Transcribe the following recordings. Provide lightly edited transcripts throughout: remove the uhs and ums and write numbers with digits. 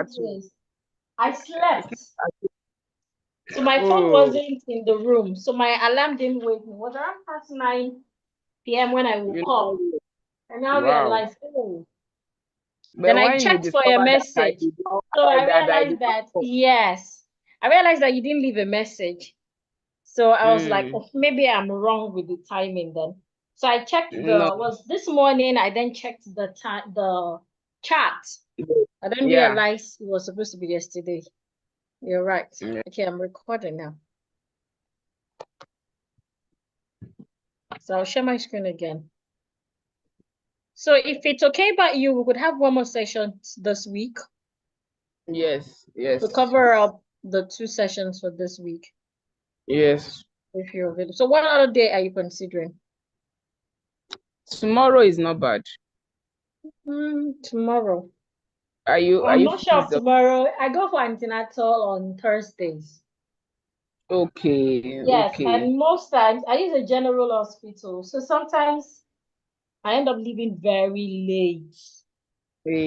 at home. place. I It's slept. not at So my phone home. Oh, wasn't in the room. So my alarm didn't wake me. It was around past 9 p.m. when I woke you up. know, And I wow. realized, oh. Then But I when you checked for a discover that I message. did not, So I that I did realized not that, call. yes. I realized that you didn't leave a message. So I was like, Mm, oh, maybe I'm wrong with the timing then. So I checked no, was this morning, I then checked the time, the chat. I didn't yeah. realize it was supposed to be yesterday. You're right. Yeah. Okay, I'm recording now. So I'll share my screen again. So if it's okay by you, we could have one more session this week Yes, to yes, cover up the 2 sessions for this week, yes. if you're available. So what other day are you considering? Tomorrow is not bad. Tomorrow. Are I'm you not sure of fixed up? tomorrow. I go for antenatal on Thursdays. Okay, Yes, okay. and most times I use a general hospital. So sometimes I end up leaving very late.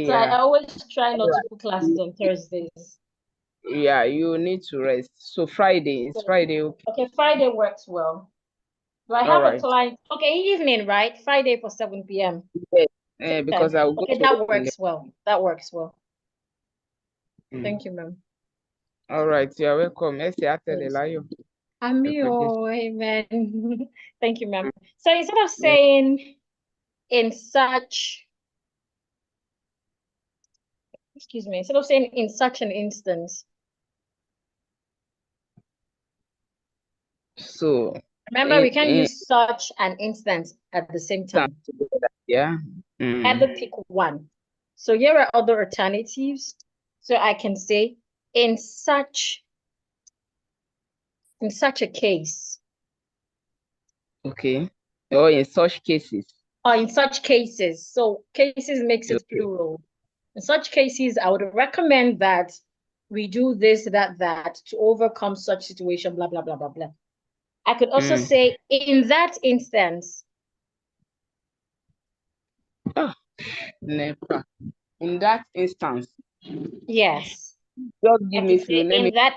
So I Yeah. always try All not to right. put classes on Thursdays. Yeah, you need to rest. So Friday is So, Friday. Okay. okay, Friday works well. Do I All have a right. client? Okay, evening, right? Friday for 7 p.m. Yes. Same Because time. I will go Okay, to work that in the. works well. That works well. Mm. Thank you, ma'am. All right. You're welcome. Ese atele Yes. layo. Amio, amen. Thank you, ma'am. So instead of Yeah. saying in such, excuse me, instead of saying in such an instance, So remember in, we can't in use such an instance at the same stand time. together. Yeah. Either Mm. pick one. So here are other alternatives. So I can say in such a case, Okay. Or in such cases. or in such cases. So cases makes it Okay. plural. In such cases, I would recommend that we do this, that to overcome such situation, blah, blah, blah, blah, blah. I could also Mm. say in that instance, Ah, never. In that instance, yes. just I give me could few. say Let me in that,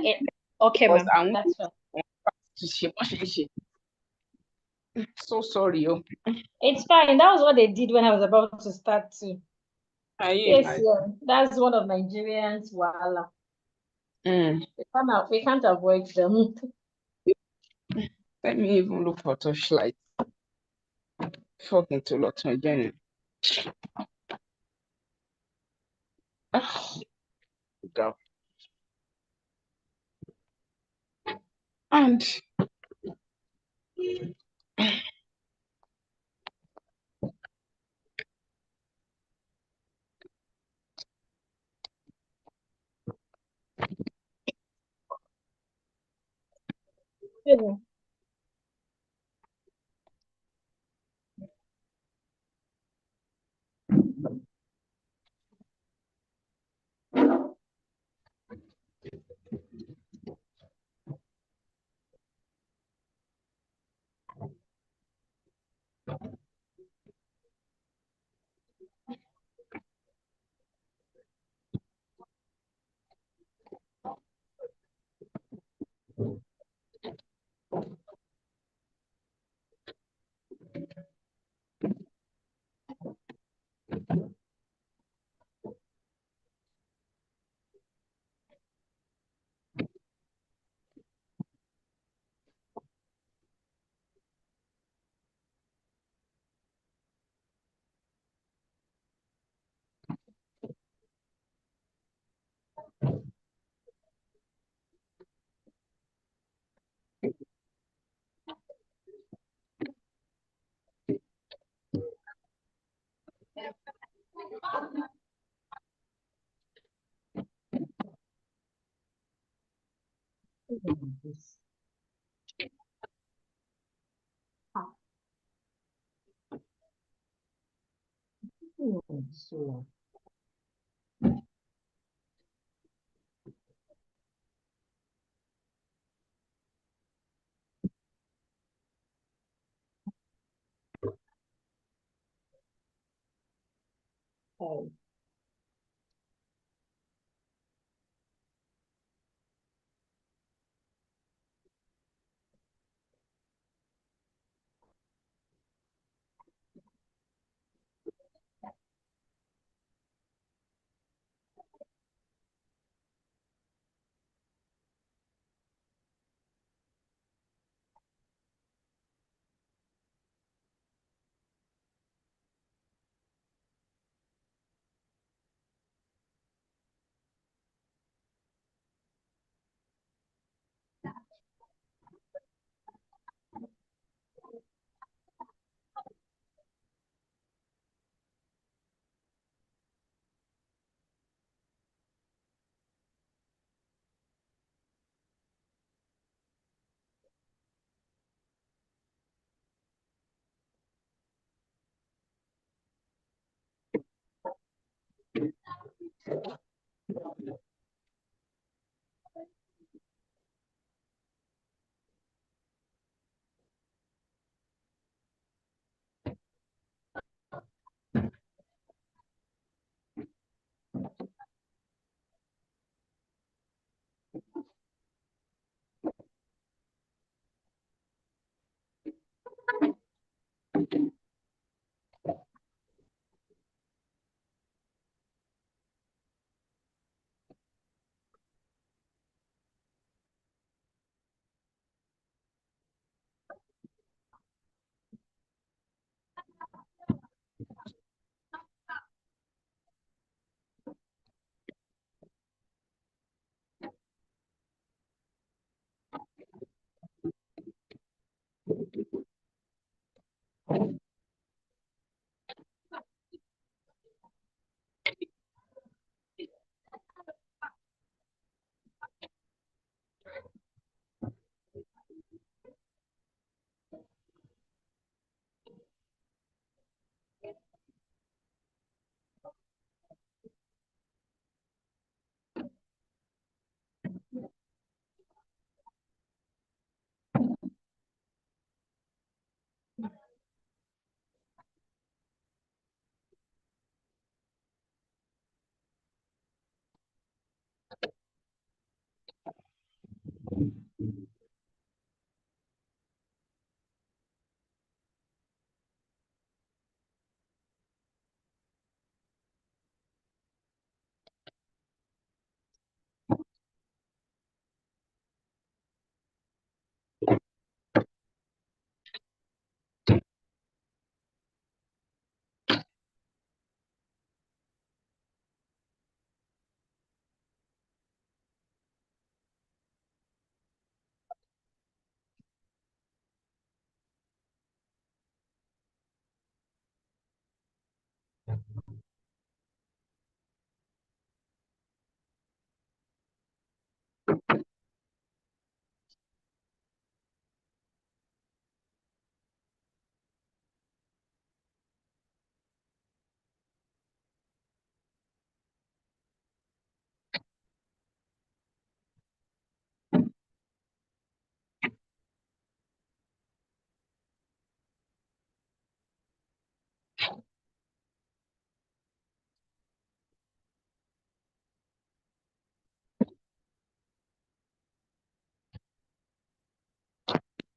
okay, because ma'am, I want that's fine. to share. So sorry. Oh. It's fine. That was what they did when I was about to start too. Can you Yes, imagine? yeah. That's one of Nigerians. Voila. Mm. We can't avoid them. Let me even look for torchlight. Fucking to lot again. Ah, God. And Yeah. So,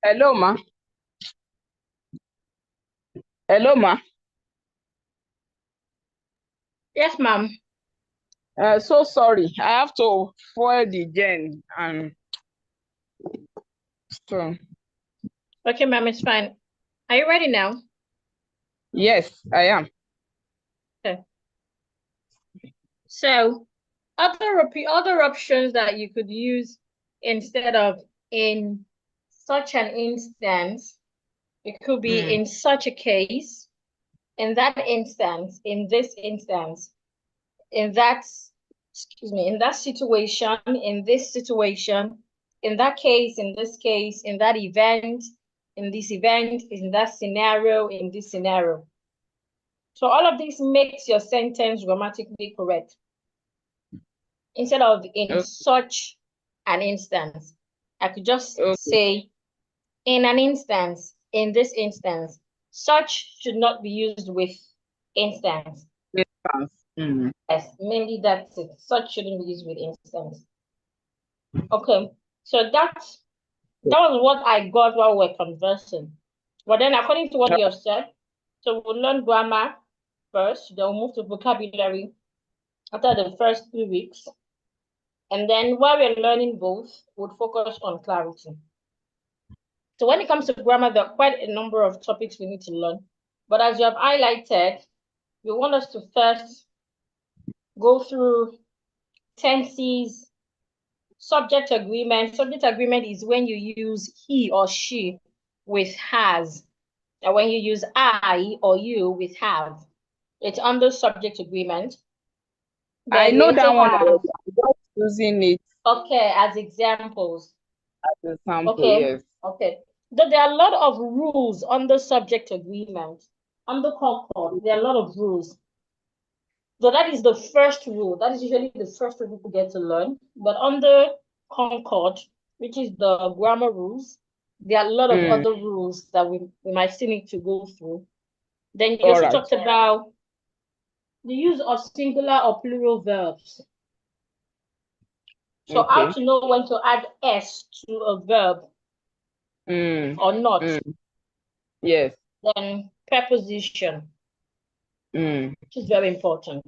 Hello, ma. Hello, ma. Yes, ma'am. So sorry. I have to foil the gen and so Okay, ma'am, it's fine. Are you ready now? yes, I am. Okay. So other options that you could use instead of in such an instance, it could be in such a case, in that instance, in this instance, in that, excuse me, in that situation, in this situation, in that case, in this case, in that event, in this event, in that scenario, in this scenario. So all of this makes your sentence grammatically correct. Instead of in such an instance, I could just say in an instance, in this instance. Such should not be used with instance. Yes, mainly that's it. Such shouldn't be used with instance. Okay, so that was what I got while we're conversing. But then according to what you have said, so we'll learn grammar first, then we'll move to vocabulary after the first 3 weeks. And then while we're learning both, we'll focus on clarity. So when it comes to grammar, there are quite a number of topics we need to learn. But as you have highlighted, we want us to first go through tenses, subject agreement. Subject agreement is when you use he or she with has, and when you use I or you with have. It's under subject agreement. I Then know we that also one have, already. I'm just using it okay, as examples. as a sample, Okay, yes. okay. Though there are a lot of rules under subject agreement. Under Concord, there are a lot of rules. So that is the first rule. That is usually the first rule people get to learn. But under Concord, which is the grammar rules, there are a lot of other rules that we might still need to go through. Then you All also right. talked about the use of singular or plural verbs. So how to know when to add S to a verb or not. Yes. Then preposition, which is very important.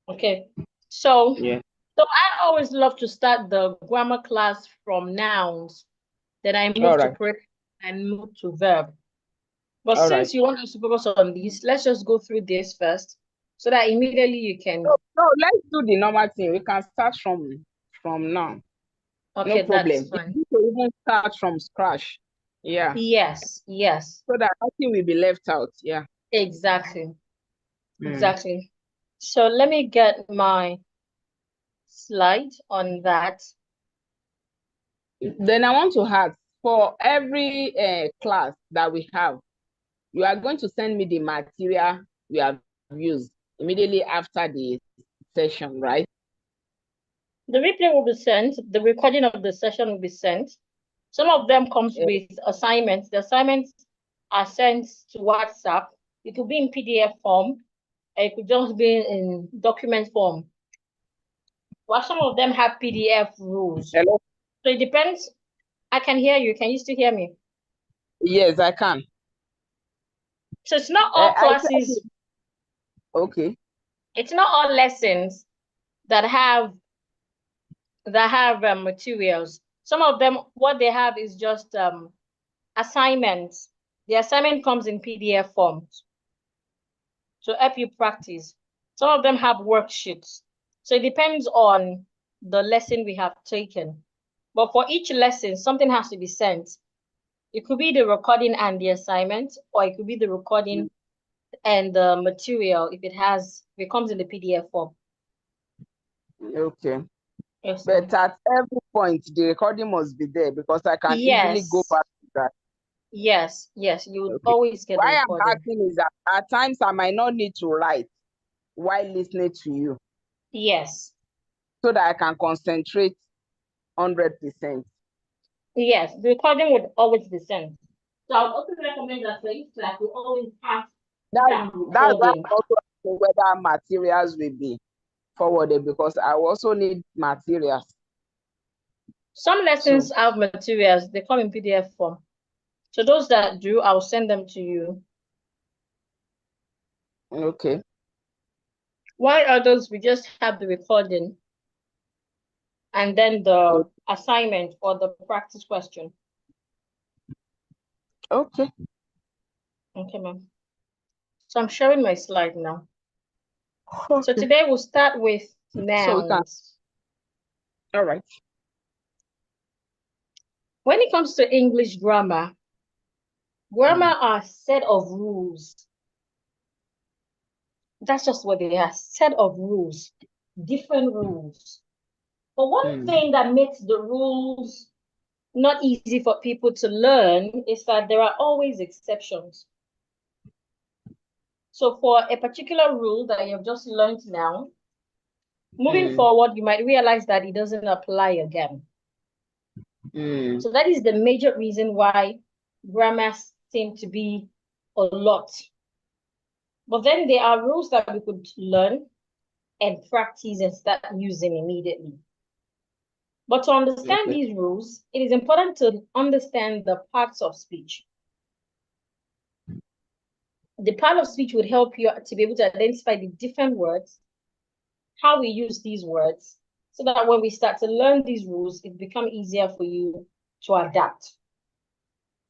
Okay. So, Yeah. so I always love to start the grammar class from nouns. Then I move All to right. predicate and move to verb. But All since right. you want us to focus on this, let's just go through this first so that immediately you can. No, let's do the normal thing. We can start from now. No Okay, that's problem. It's fine. good to even start from scratch. Yeah. Yes, yes, So that nothing will be left out. Yeah. exactly, exactly. So let me get my slide on that. Then I want to ask, for every class that we have, you are going to send me the material we have used immediately after the session, right? The replay will be sent. The recording of the session will be sent. Some of them comes Yeah. with assignments. The assignments are sent to WhatsApp. It could be in PDF form, or it could just be in document form. While some of them have PDF rules. Hello? So it depends. I can hear you. Can you still hear me? Yes, I can. So it's not all I said, classes, okay. it's not all lessons that have materials. Some of them, what they have is just assignments. The assignment comes in PDF forms to help you practice. Some of them have worksheets. So it depends on the lesson we have taken. But for each lesson, something has to be sent. It could be the recording and the assignment, or it could be the recording and the material if it comes in the PDF form. Okay. Yes, ma'am. But at every point, the recording must be there because I can easily go Yes, back to that. yes, yes. You would Okay. always get the Why I'm recording. asking is that at times I might not need to write while listening to you Yes, so that I can concentrate 100%. yes. The recording would always be sent. So I would also recommend that for each class, you always have that That's why recording. I'm also asking whether materials will be forwarded because I also need materials. Some So, lessons have materials, they come in PDF form. So those that do, I'll send them to you. okay. While others, we just have the recording and then the assignment or the practice question. Okay. Okay, ma'am. So I'm sharing my slide now. So Okay. today we'll start with So we can. nouns. All right. When it comes to English grammar are a set of rules. That's just what they are, set of rules, different rules. But one thing that makes the rules not easy for people to learn is that there are always exceptions. So for a particular rule that you've just learned now, moving forward, you might realize that it doesn't apply again. So that is the major reason why grammars seem to be a lot. But then there are rules that we could learn and practice and start using immediately. But to understand these rules, it is important to understand the parts of speech. The part of speech would help you to be able to identify the different words, how we use these words, so that when we start to learn these rules, it becomes easier for you to adapt.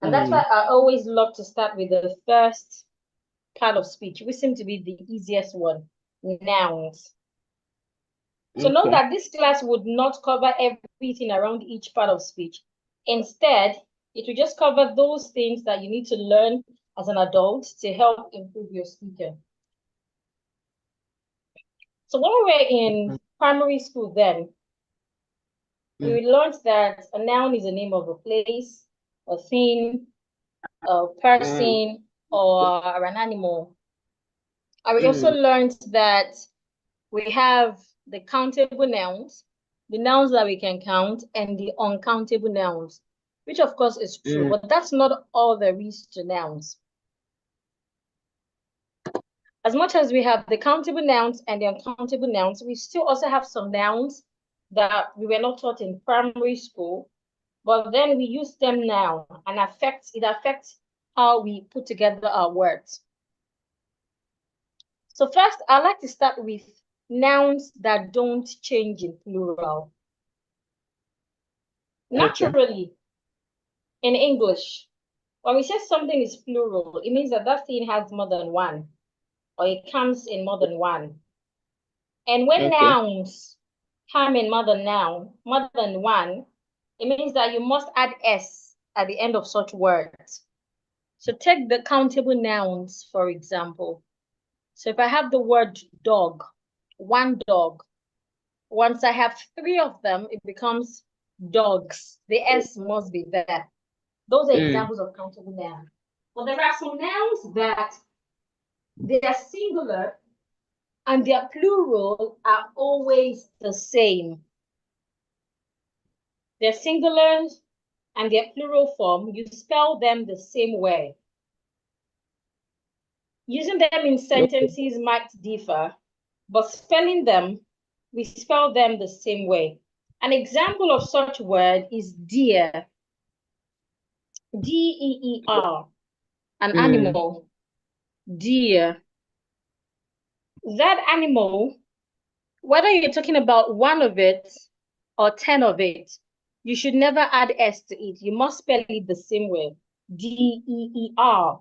And that's why I always love to start with the first part of speech, which seems to be the easiest one, nouns. So note that this class would not cover everything around each part of speech. Instead, it will just cover those things that you need to learn as an adult to help improve your speaking. So when we were in primary school then, we learned that a noun is a name of a place, a thing, a person, or an animal. And we also learned that we have the countable nouns, the nouns that we can count, and the uncountable nouns, which of course is true, but that's not all there is to nouns. As much as we have the countable nouns and the uncountable nouns, we still also have some nouns that we were not taught in primary school, but then we use them now, and it affects how we put together our words. So first, I'd like to start with nouns that don't change in plural. Naturally, in English, when we say something is plural, it means that that thing has more than one, or it comes in more than one. And when nouns come in more than one, it means that you must add S at the end of such words. So take the countable nouns, for example. So if I have the word dog, one dog, once I have three of them, it becomes dogs. The S must be there. Those are examples of countable nouns. But there are some nouns that they are singular and their plural are always the same. They're singulars and their plural form, you spell them the same way. Using them in sentences might differ, but spelling them, we spell them the same way. An example of such word is deer. D-E-E-R, an animal, deer. That animal, whether you're talking about one of it or 10 of it, you should never add S to it. You must spell it the same way. D-E-E-R,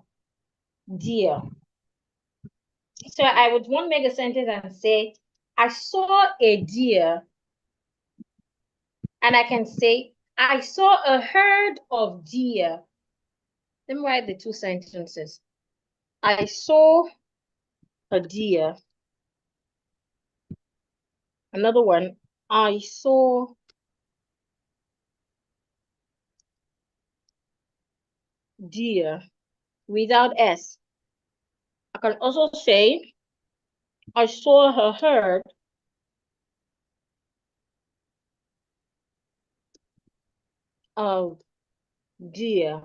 deer. So I would want to make a sentence and say, I saw a deer. And I can say, I saw a herd of deer. Let me write the two sentences. I saw a deer. Another one, I saw deer without S. I can also say, I saw a herd of deer.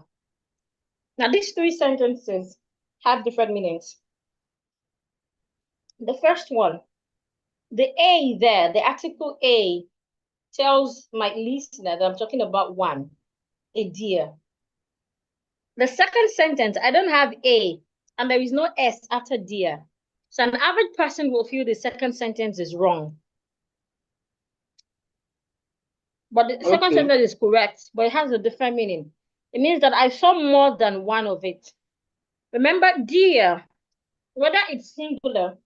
Now, these three sentences have different meanings. The first one, the A there, the article A, tells my listener that I'm talking about one, a deer. The second sentence, I don't have A, and there is no S after deer. So an average person will feel the second sentence is wrong. But the second sentence is correct, but it has a different meaning. It means that I saw more than one of it. Remember, deer, whether it's singular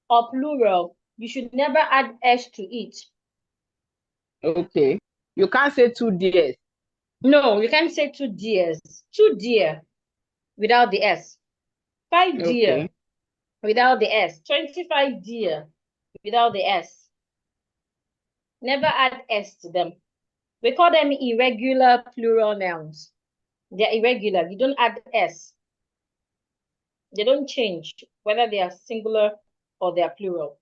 or plural, you should never add S to it. Okay. You can't say 2 deers. No, you can't say 2 deers. 2 deer without the S. 5 deer without the S. 25 deer without the S. Never add S to them. We call them irregular plural nouns. They're irregular. You don't add S. They don't change whether they are singular or they are plural.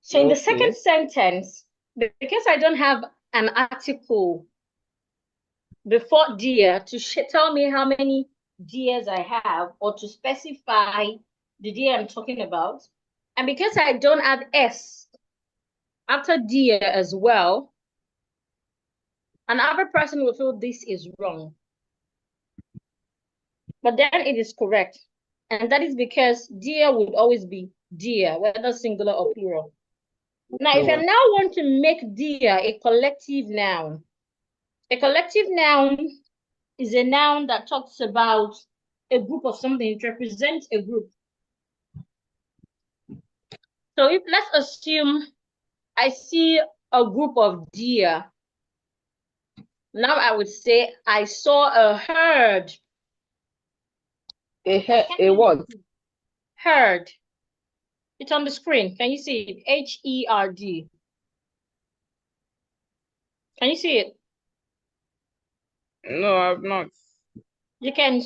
So in the second sentence, because I don't have an article before deer to tell me how many deers I have or to specify the deer I'm talking about, and because I don't add S after deer as well, an average person will feel this is wrong. But then it is correct. And that is because deer would always be deer, whether singular or plural. Now, if I now want to make deer a collective noun is a noun that talks about a group of something. It represents a group. So if let's assume I see a group of deer. Now I would say I saw a herd. A what? Herd. It's on the screen. Can you see it? H-E-R-D. Can you see it? No, I've not. You can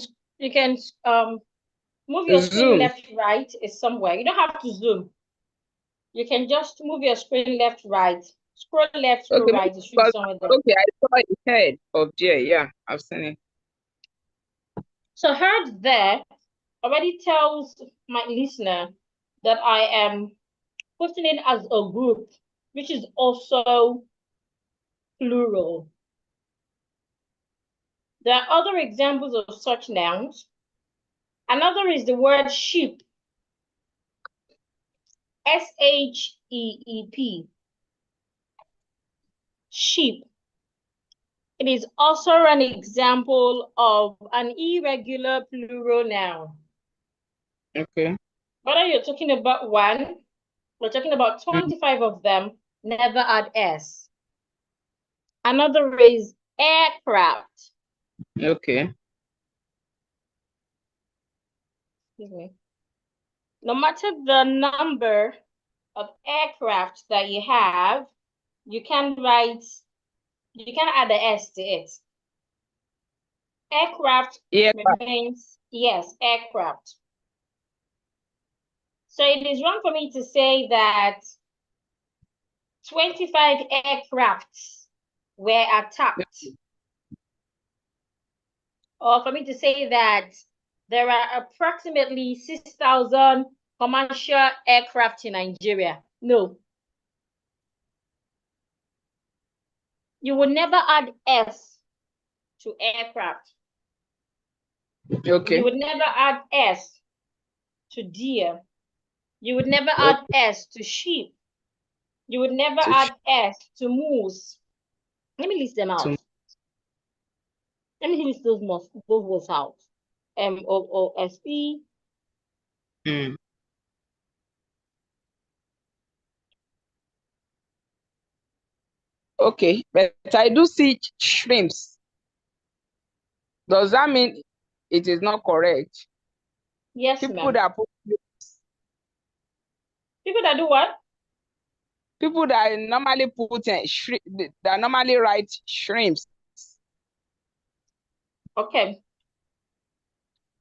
Move your screen Zoom. left, right is somewhere. You don't have to zoom. You can just move your screen left, right. Scroll left, scroll Okay, right. It should be because, somewhere there. okay, I saw the head of J. Yeah, I've seen it. So heard there already tells my listener that I am putting it as a group, which is also plural. There are other examples of such nouns. Another is the word sheep. S-H-E-E-P. Sheep. It is also an example of an irregular plural noun. Okay. Whether you're talking about one, we're talking about 25 of them, never add S. Another is aircraft. Okay. Excuse me. No matter the number of aircraft that you have, you can add the S to it. Aircraft remains, yes, aircraft. So it is wrong for me to say that 25 aircrafts were attacked. Or for me to say that there are approximately 6,000 commercial aircraft in Nigeria. No. You will never add S to aircraft. Okay. You would never add S to deer. You would never add S to sheep. You would never add S to moose. Let me list them out. Let me list those words out. MOOSE. Okay, but I do see shrimps. Does that mean it is not correct? Yes, People ma'am. that put People that do what? People that normally put shrimp, that normally write shrimps. Okay.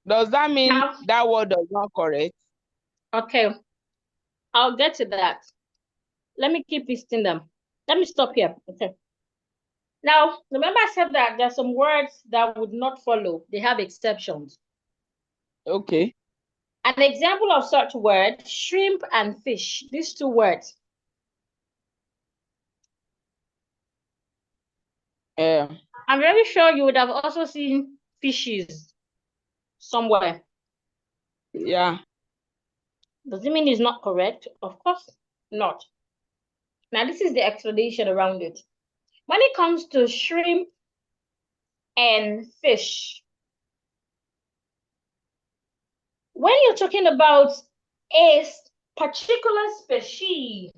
Does that mean Now, that word is not correct? okay, I'll get to that. Let me keep listing them. Let me stop here. Okay. Now, remember I said that there are some words that would not follow. They have exceptions. Okay. An example of such word, shrimp and fish. These two words. I'm very sure you would have also seen fishes somewhere. Yeah. Does it mean it's not correct? Of course not. Now, this is the explanation around it. When it comes to shrimp and fish, when you're talking about a particular species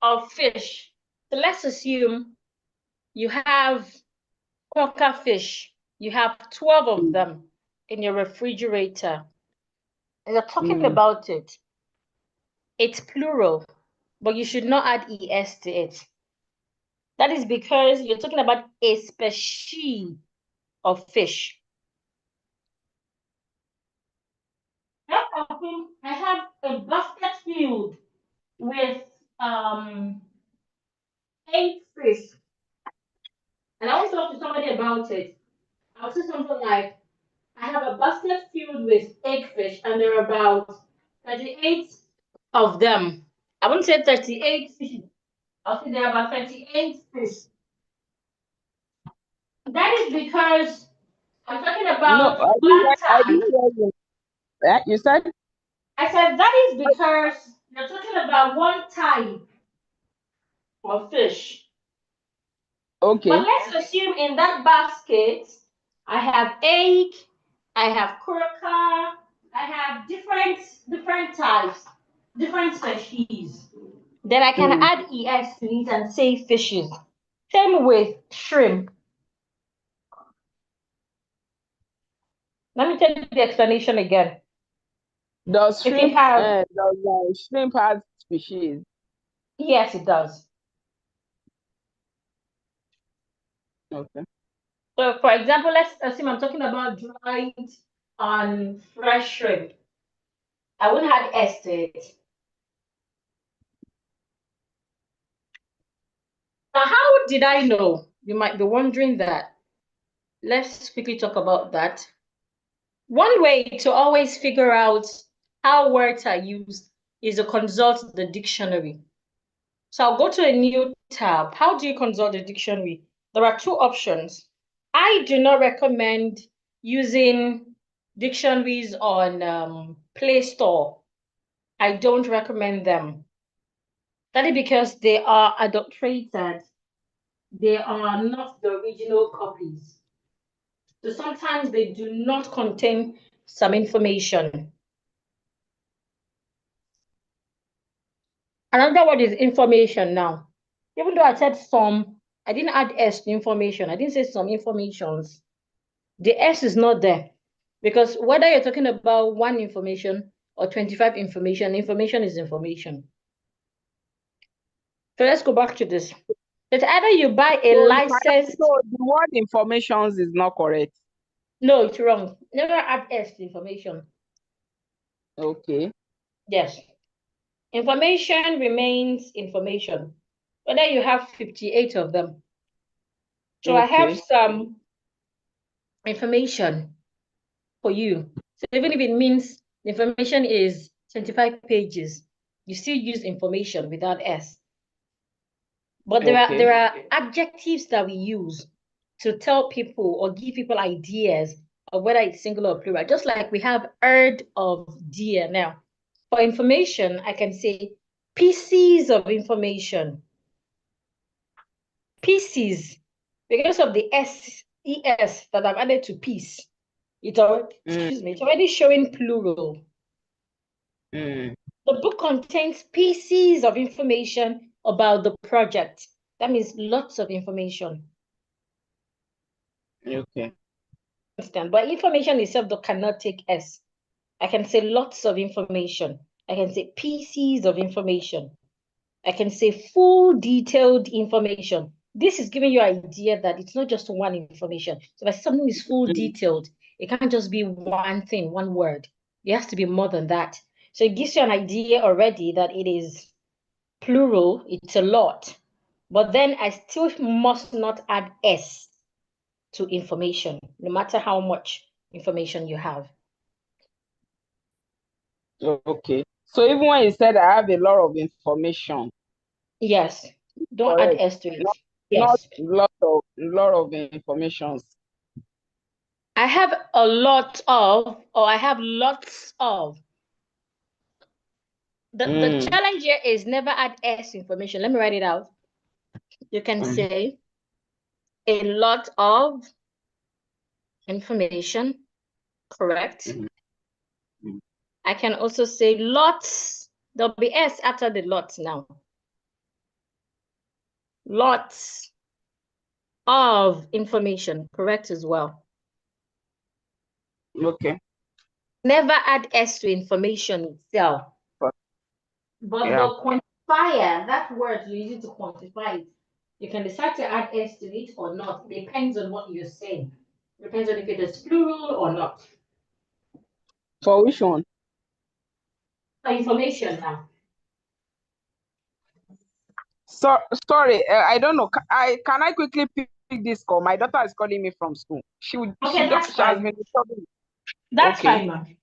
of fish, so let's assume you have quokka fish. You have 12 of them in your refrigerator. And you're talking about it. It's plural, but you should not add ES to it. That is because you're talking about a species of fish. I have a basket filled with 8 fish. And I was talking to somebody about it. I would say something like, I have a basket filled with 8 fish, and there are about 38 of them. I wouldn't say 38 fish. I'll say there are about 38 fish. That is because I'm talking No, about one I type. didn't hear you. You said? I said that is because you're talking about one type of fish. Okay. But let's assume in that basket, I have egg, I have croaker, I have different types, different species. Then I can add ES to it and say fishes. Same with shrimp. Let me tell you the explanation again. Does If you shrimp have, shrimp has species? yes, it does. Okay. So, for example, let's assume I'm talking about dried on fresh shrimp. I wouldn't add S to it. Now, how did I know? You might be wondering that. Let's quickly talk about that. One way to always figure out how words are used is to consult the dictionary. So I'll go to a new tab. How do you consult the dictionary? There are two options. I do not recommend using dictionaries on Play Store. I don't recommend them. That is because they are adulterated. They are not the original copies. So sometimes they do not contain some information. Another word is information now. Even though I said some, I didn't add S to information. I didn't say some informations. The S is not there because whether you're talking about one information or 25 information, information is information. So let's go back to this. It's either you buy a license. So the word informations is not correct. No, it's wrong. Never add S to information. Okay. Yes. Information remains information, whether you have 58 of them. So I have some information for you. So even if it means the information is 25 pages, you still use information without S. But there are adjectives that we use to tell people or give people ideas of whether it's singular or plural, just like we have heard of dear now. For information, I can say pieces of information. Pieces, because of the S-E-S that I've added to piece, it's already showing plural. The book contains pieces of information about the project. That means lots of information. Okay. But information itself cannot take S. I can say lots of information. I can say pieces of information. I can say full detailed information. This is giving you an idea that it's not just one information. So if something is full detailed, it can't just be one thing, one word. It has to be more than that. So it gives you an idea already that it is plural, it's a lot. But then I still must not add S to information, no matter how much information you have. Okay. So even when you said I have a lot of information. Yes. Don't add Correct. S to it. Not Yes. lot of informations. I have a lot of, or I have lots of. The challenge here is never add S information. Let me write it out. You can say a lot of information, correct? I can also say lots. There'll be S after the lots now. Lots of information, correct as well. Okay. Never add S to information itself. But the quantifier, that word you use it to quantify it, you can decide to add S to it or not. It depends on what you're saying. It depends on if it is plural or not. For which one? For information now. So sorry, I don't know. Can I quickly pick this call? My daughter is calling me from school. She has been disturbing me. That's fine, ma'am.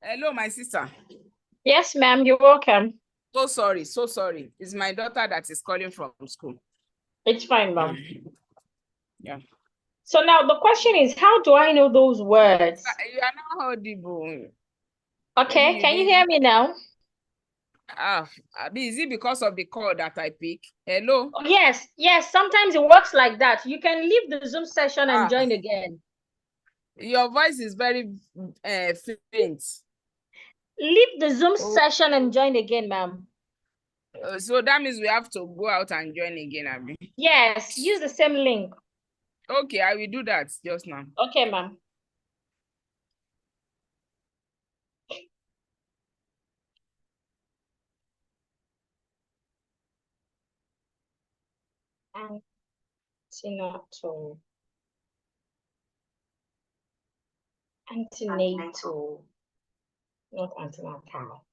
Hello, my sister. Yes, ma'am, you're welcome. So sorry, so sorry. It's my daughter that is calling from school. It's fine, ma'am. Yeah. So now the question is, how do I know those words? You are not audible. Okay, can you hear me now? Is it because of the call that I pick? Hello? Oh, yes, sometimes it works like that. You can leave the Zoom session and join again. Your voice is very faint. Leave the Zoom session and join again, ma'am. So that means we have to go out and join again, Abby. Yes, use the same link. Okay, I will do that just now. Okay, ma'am. Antenatal. Antenatal. Not antenatal.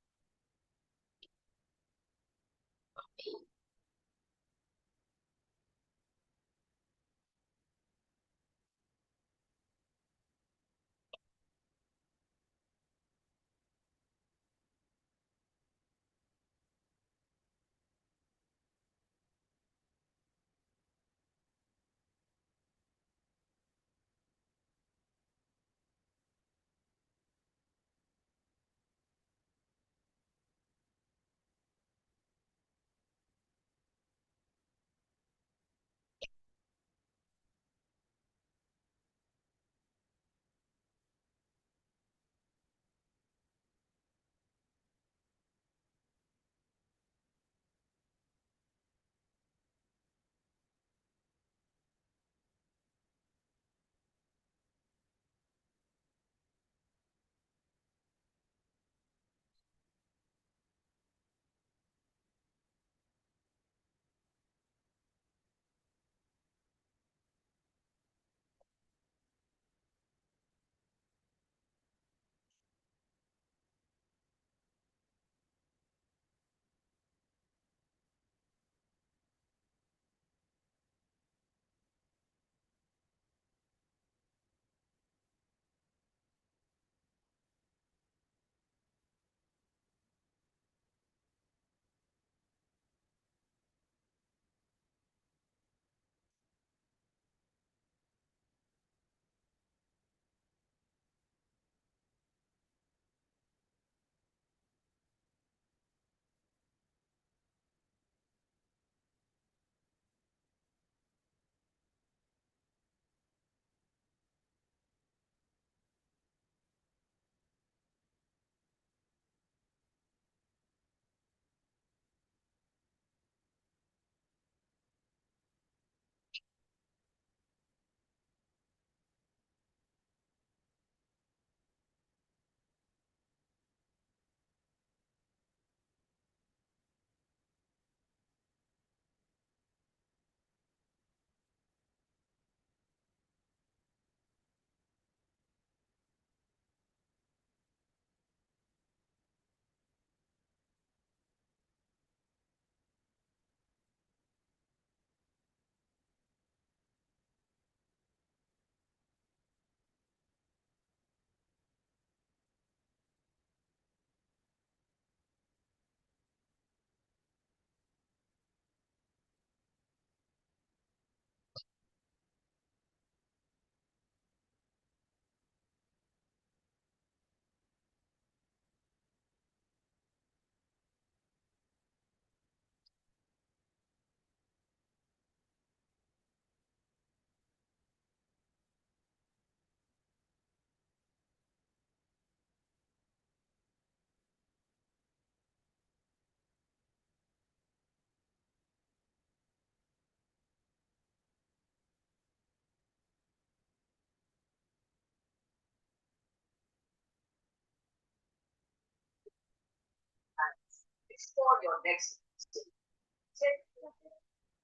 For your next take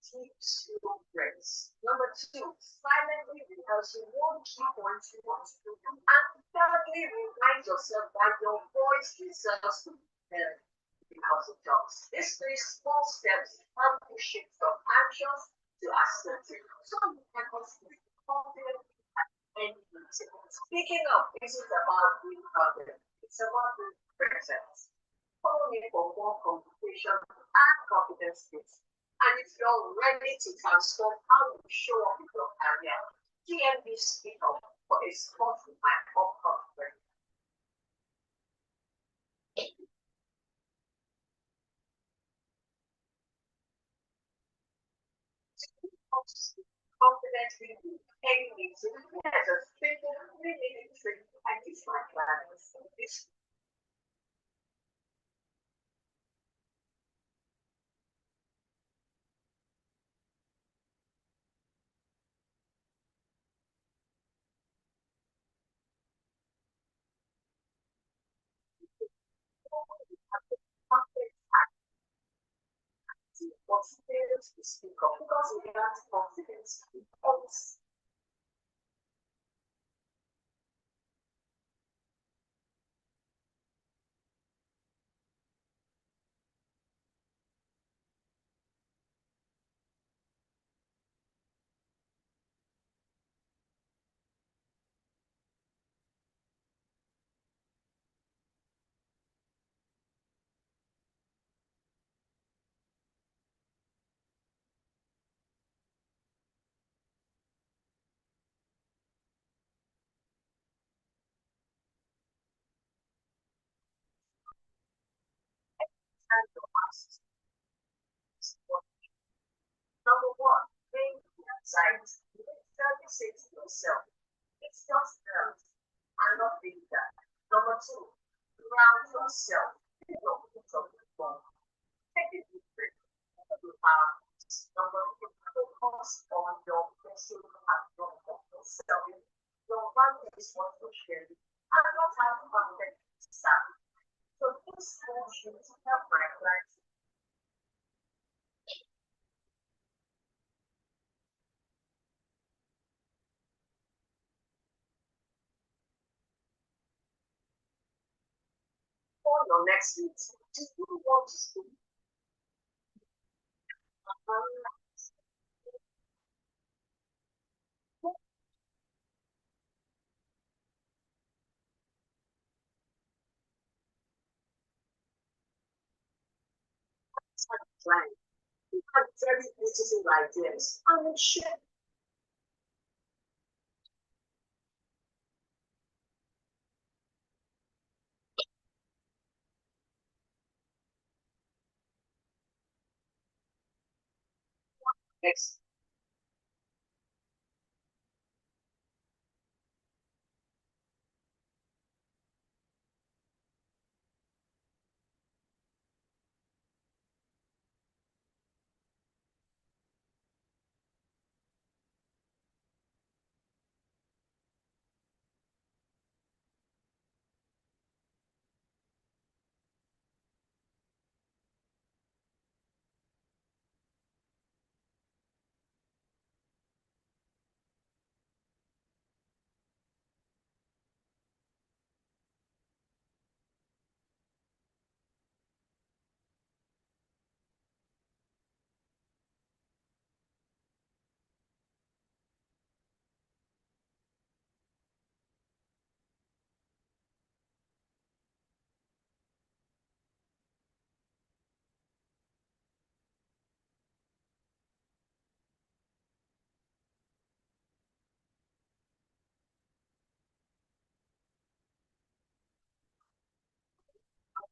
deep slow breaths. Number two, silently rehearse one key point you want to do. And thirdly, remind yourself that your voice deserves to be heard because it does. These three small steps help you shift from anxious to assertive so you can continue confidently at any meeting. Speaking of, this is about being confident. It's about the presence. Follow me for more communication and confidence skills. And if you're ready to transform how you show up in your career, TMB Speak Up for a spot in my upcoming. Confidently engage as a simple 3-minute trick and it's my plans. This confidence active for fails to speak up because without confidence, always and the past. Number one, being anxiety. Tell say to yourself, it's just nerves. I'm not being that. Number two, ground yourself. Don't put on the phone. Take a deep breath. Number three, focus on your pursuit and your yourself. Your value is what you share. And not have contact staff. So this whole should help my clients for your next meeting. Do you want to speak? Plan. You have very beautiful ideas. I will share. Next.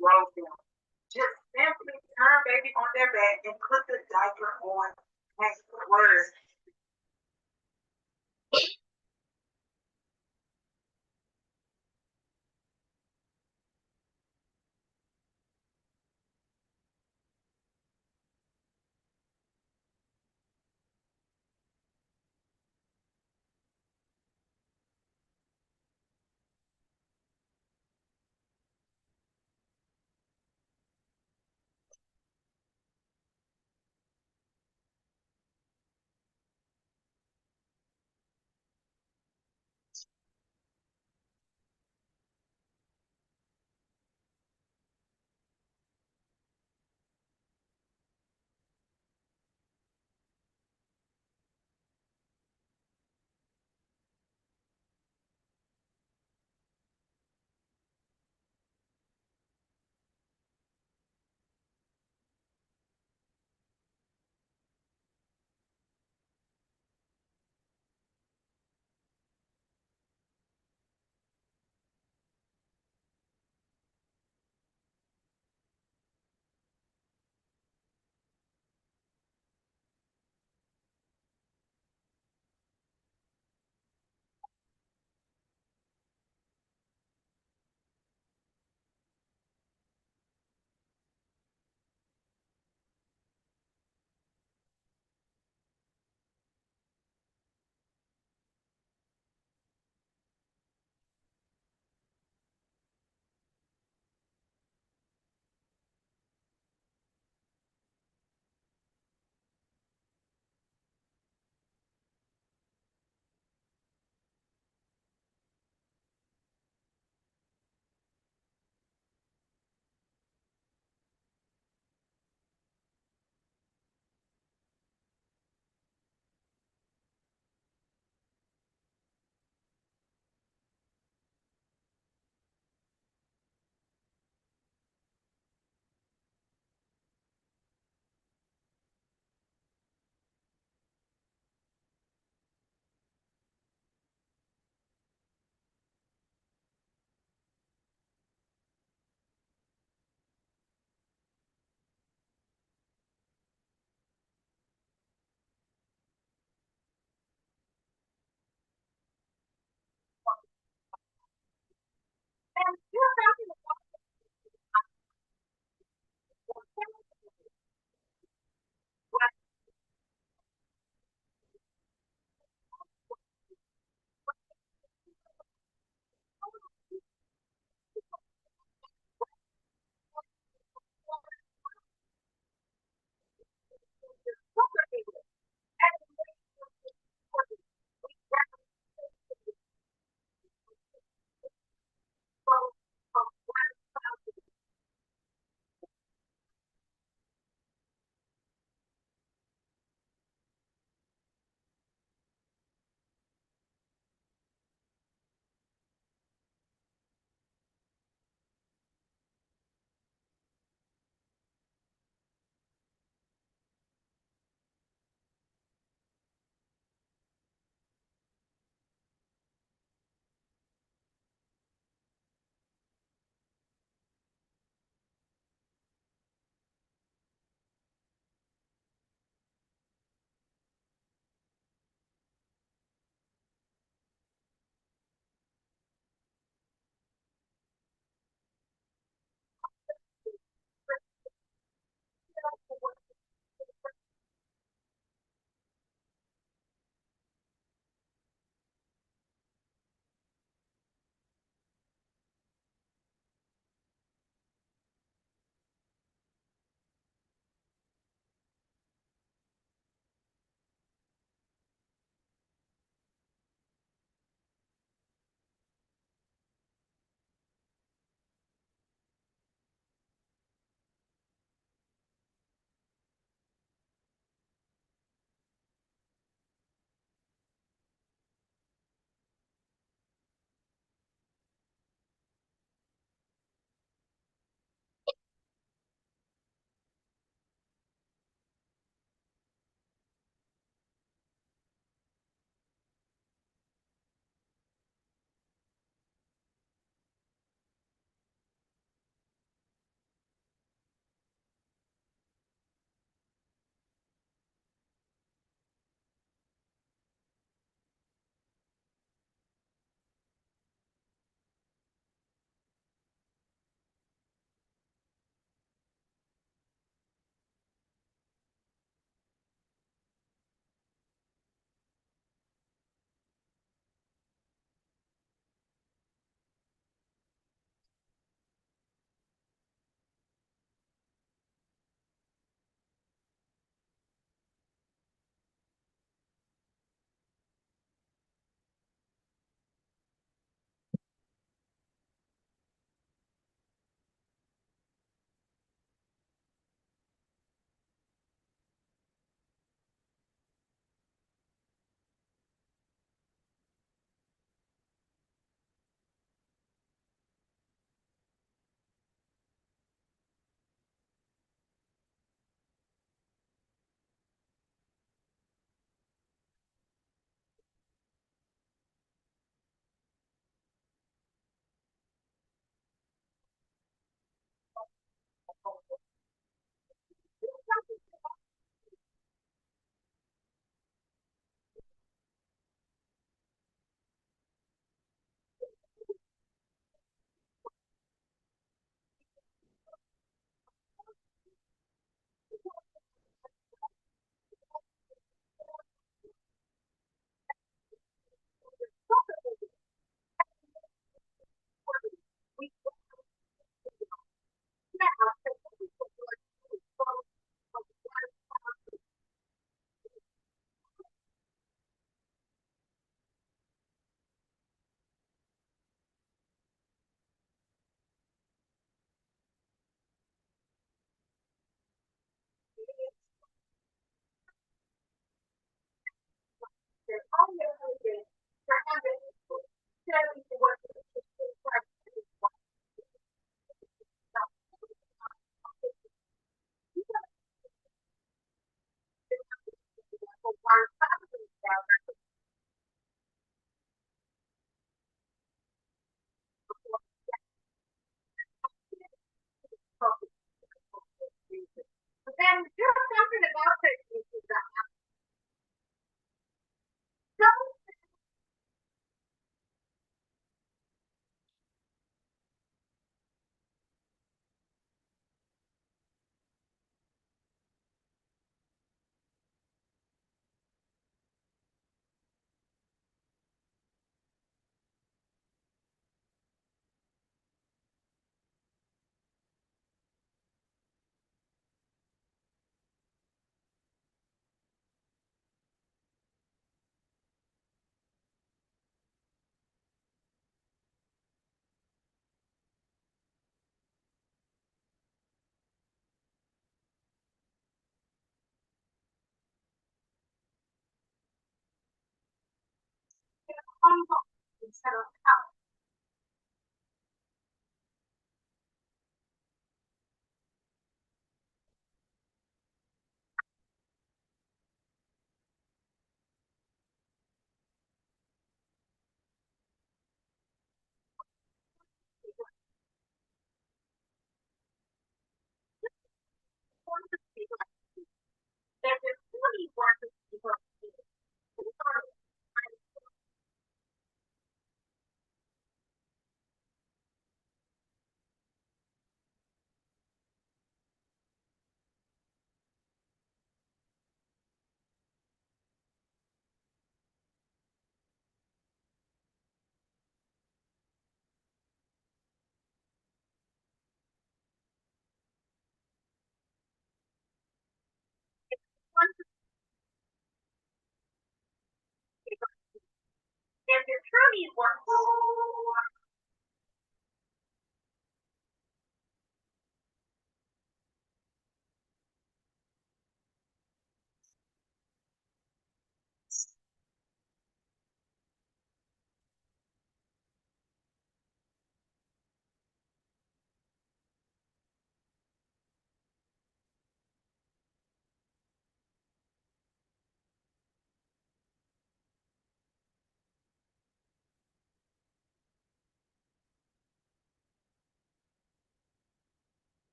Well, just simply turn baby on their back and put the diaper on as words. But then just something about it is that instead of there's really one people. There's attorneys work.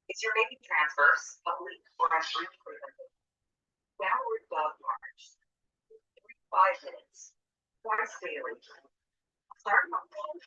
Is your baby transverse, oblique, or on free frequency? Downward dog march. 5 minutes. Twice daily. Start from 10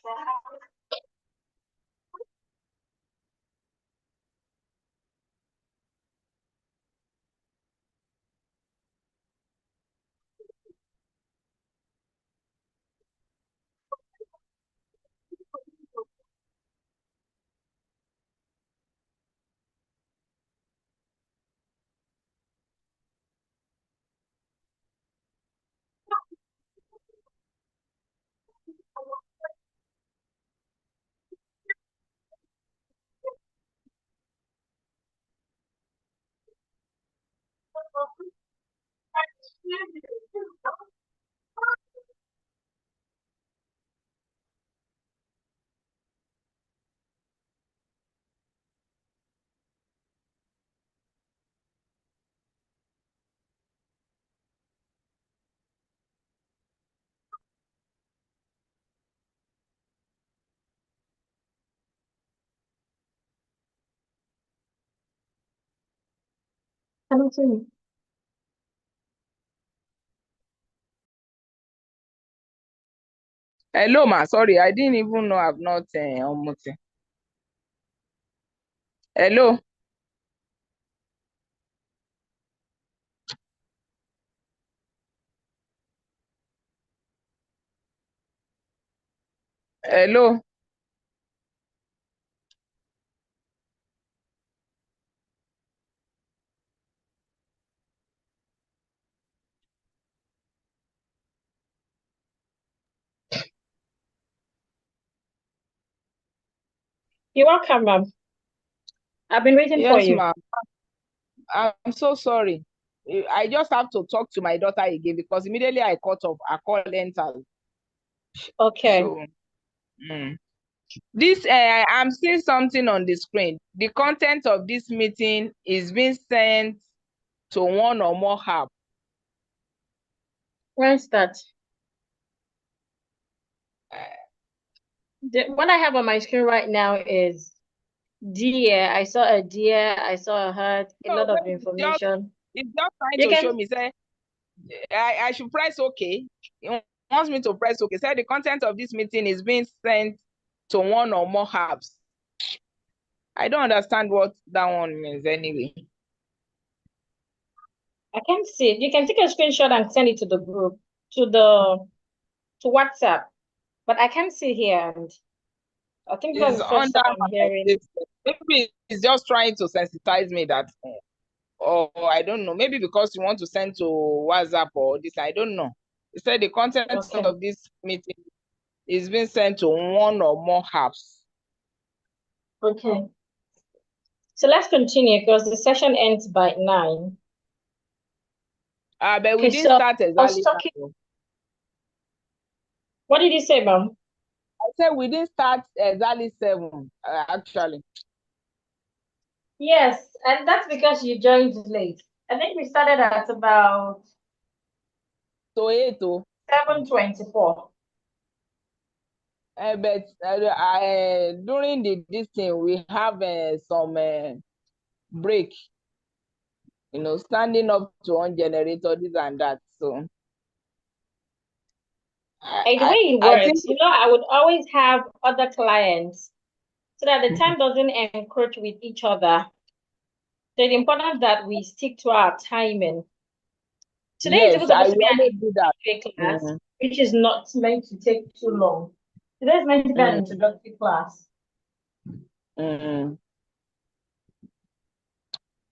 I don't see. Hello, ma. Sorry, I didn't even know I've not unmuted. Hello. Hello. You're welcome, ma'am. I've been waiting for Yes, you. ma'am. I'm so sorry. I just have to talk to my daughter again because immediately I cut off, I call entered. Okay. So, this I'm seeing something on the screen. The content of this meeting is being sent to one or more apps. Where's that? What I have on my screen right now is deer. I saw a deer. I saw a herd. A lot of information. It's just trying You to can. show me, say, I should press OK. It wants me to press OK. Say the content of this meeting is being sent to one or more apps. I don't understand what that one means anyway. I can't see it. You can take a screenshot and send it to the group, to WhatsApp. But I can't see here, and I think that's It's the first under time I'm hearing. maybe it's just trying to sensitize me that, or I don't know, maybe because you want to send to WhatsApp or this, I don't know. It said the content Okay. of this meeting is being sent to one or more apps. Okay. So let's continue because the session ends by 9. But we Okay, didn't so start I was exactly. talking. What did you say, ma'am? I said we didn't start exactly 7, actually. Yes, and that's because you joined late. I think we started at about So 8. 7:24. But during this thing, we have some break, standing up to one generator, this and that. So And the way it I think works, I would always have other clients so that the time doesn't encroach with each other. So it's important that we stick to our timing. Today is even yes, I supposed to be will an always do that. introductory class, which is not meant to take too long. Today is meant to be an introductory class.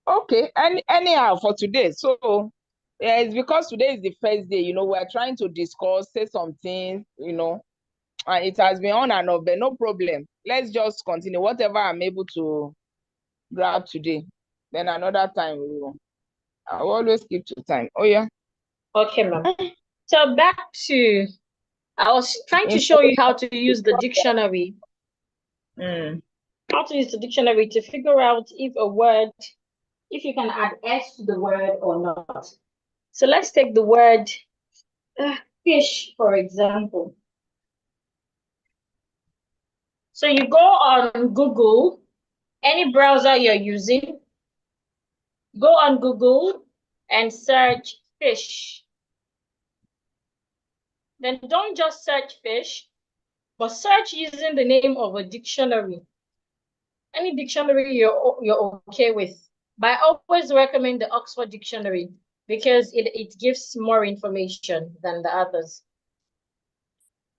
Okay, anyhow for today. So yeah, it's because today is the first day. We're trying to discuss, say some things. And it has been on and off, but no problem. Let's just continue. Whatever I'm able to grab today, then another time I will always keep to time. Oh yeah. Okay, ma'am. So back to, I was trying to show you how to use the dictionary. How to use the dictionary to figure out if you can add S to the word or not. So let's take the word fish, for example. So you go on Google, any browser you're using, go on Google and search fish. Then don't just search fish, but search using the name of a dictionary. Any dictionary you're okay with. But I always recommend the Oxford Dictionary because it gives more information than the others.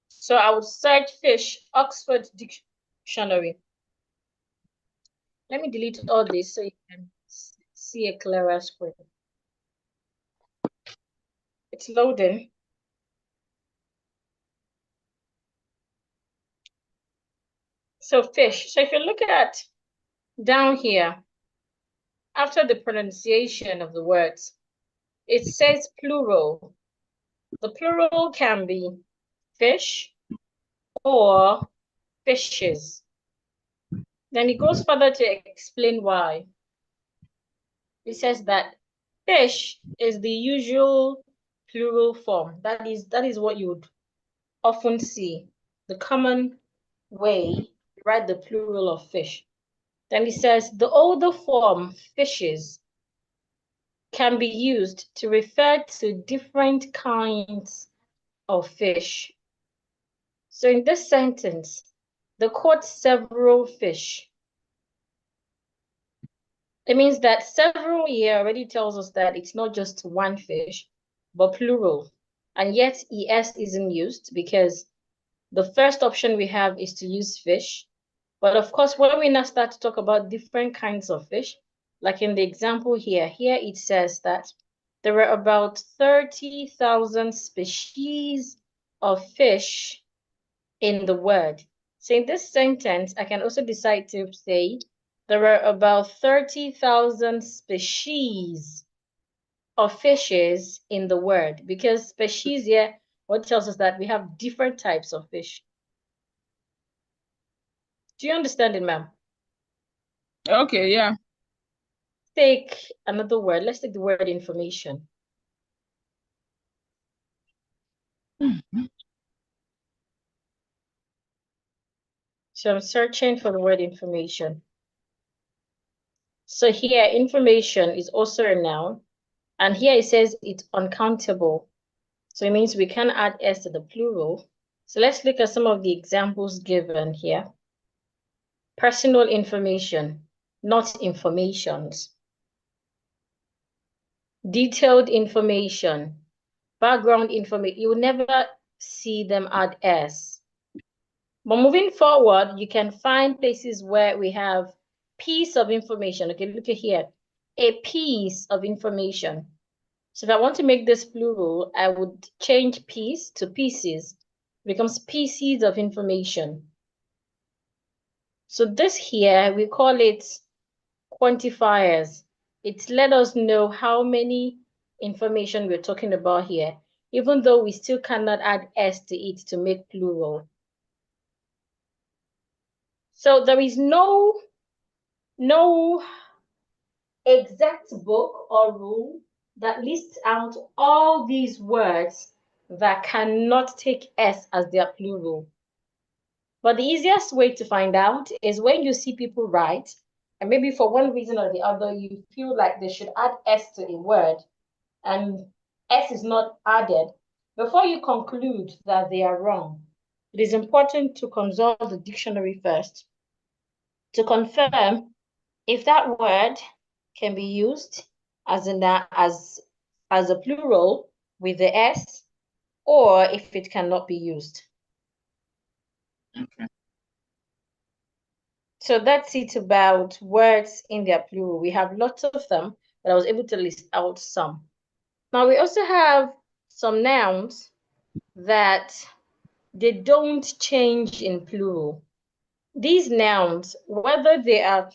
So I would search fish, Oxford Dictionary. Let me delete all this so you can see a clearer screen. It's loading. So fish. So if you look at down here, after the pronunciation of the words, it says plural. The plural can be fish or fishes. Then it goes further to explain why. It says that fish is the usual plural form. That is what you would often see, the common way to write the plural of fish. Then it says the older form, fishes, can be used to refer to different kinds of fish. So in this sentence, they caught several fish. It means that several here already tells us that it's not just one fish, but plural. And yet ES isn't used because the first option we have is to use fish. But of course, when we now start to talk about different kinds of fish, like in the example here it says that there were about 30,000 species of fish in the word. So in this sentence, I can also decide to say there are about 30,000 species of fishes in the word, because species here, what tells us that we have different types of fish. Do you understand it, ma'am? Okay, yeah. Take another word. Let's take the word information. So I'm searching for the word information. So here, information is also a noun. And here it says it's uncountable. So it means we can add S to the plural. So let's look at some of the examples given here. Personal information, not informations. Detailed information, background information. You will never see them add S. But moving forward, you can find places where we have piece of information. Okay, look at here. A piece of information. So if I want to make this plural, I would change piece to pieces. It becomes pieces of information. So this here, we call it quantifiers. It let us know how many information we're talking about here, even though we still cannot add S to it to make plural. So there is no exact book or rule that lists out all these words that cannot take S as their plural. But the easiest way to find out is when you see people write, and maybe for one reason or the other, you feel like they should add S to a word, and S is not added. Before you conclude that they are wrong, it is important to consult the dictionary first to confirm if that word can be used as a plural with the S, or if it cannot be used. Okay. So that's it about words in their plural. We have lots of them, but I was able to list out some. Now we also have some nouns that they don't change in plural. These nouns, whether they are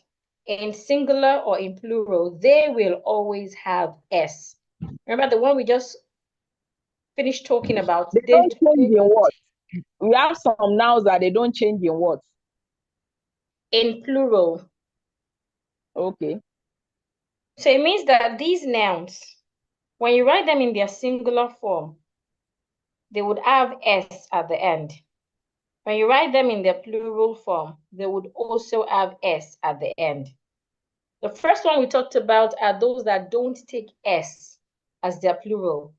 in singular or in plural, they will always have S. Remember the one we just finished talking about? They don't change in what? We have some nouns that they don't change in what? In plural. Okay. So it means that these nouns, when you write them in their singular form, they would have S at the end. When you write them in their plural form, they would also have S at the end. The first one we talked about are those that don't take S as their plural.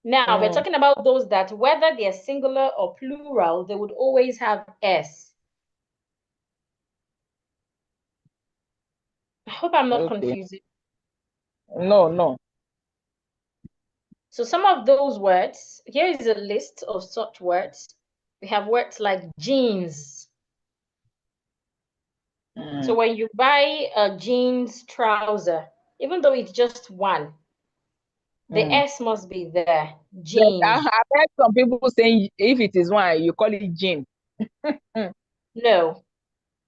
Now, we're talking about those that, whether they're singular or plural, they would always have S. I hope I'm not confusing. No. So some of those words, here is a list of such words. We have words like jeans. So when you buy a jeans trouser, even though it's just one, the S must be there. Jeans. I've heard some people saying if it is one, you call it gym. No.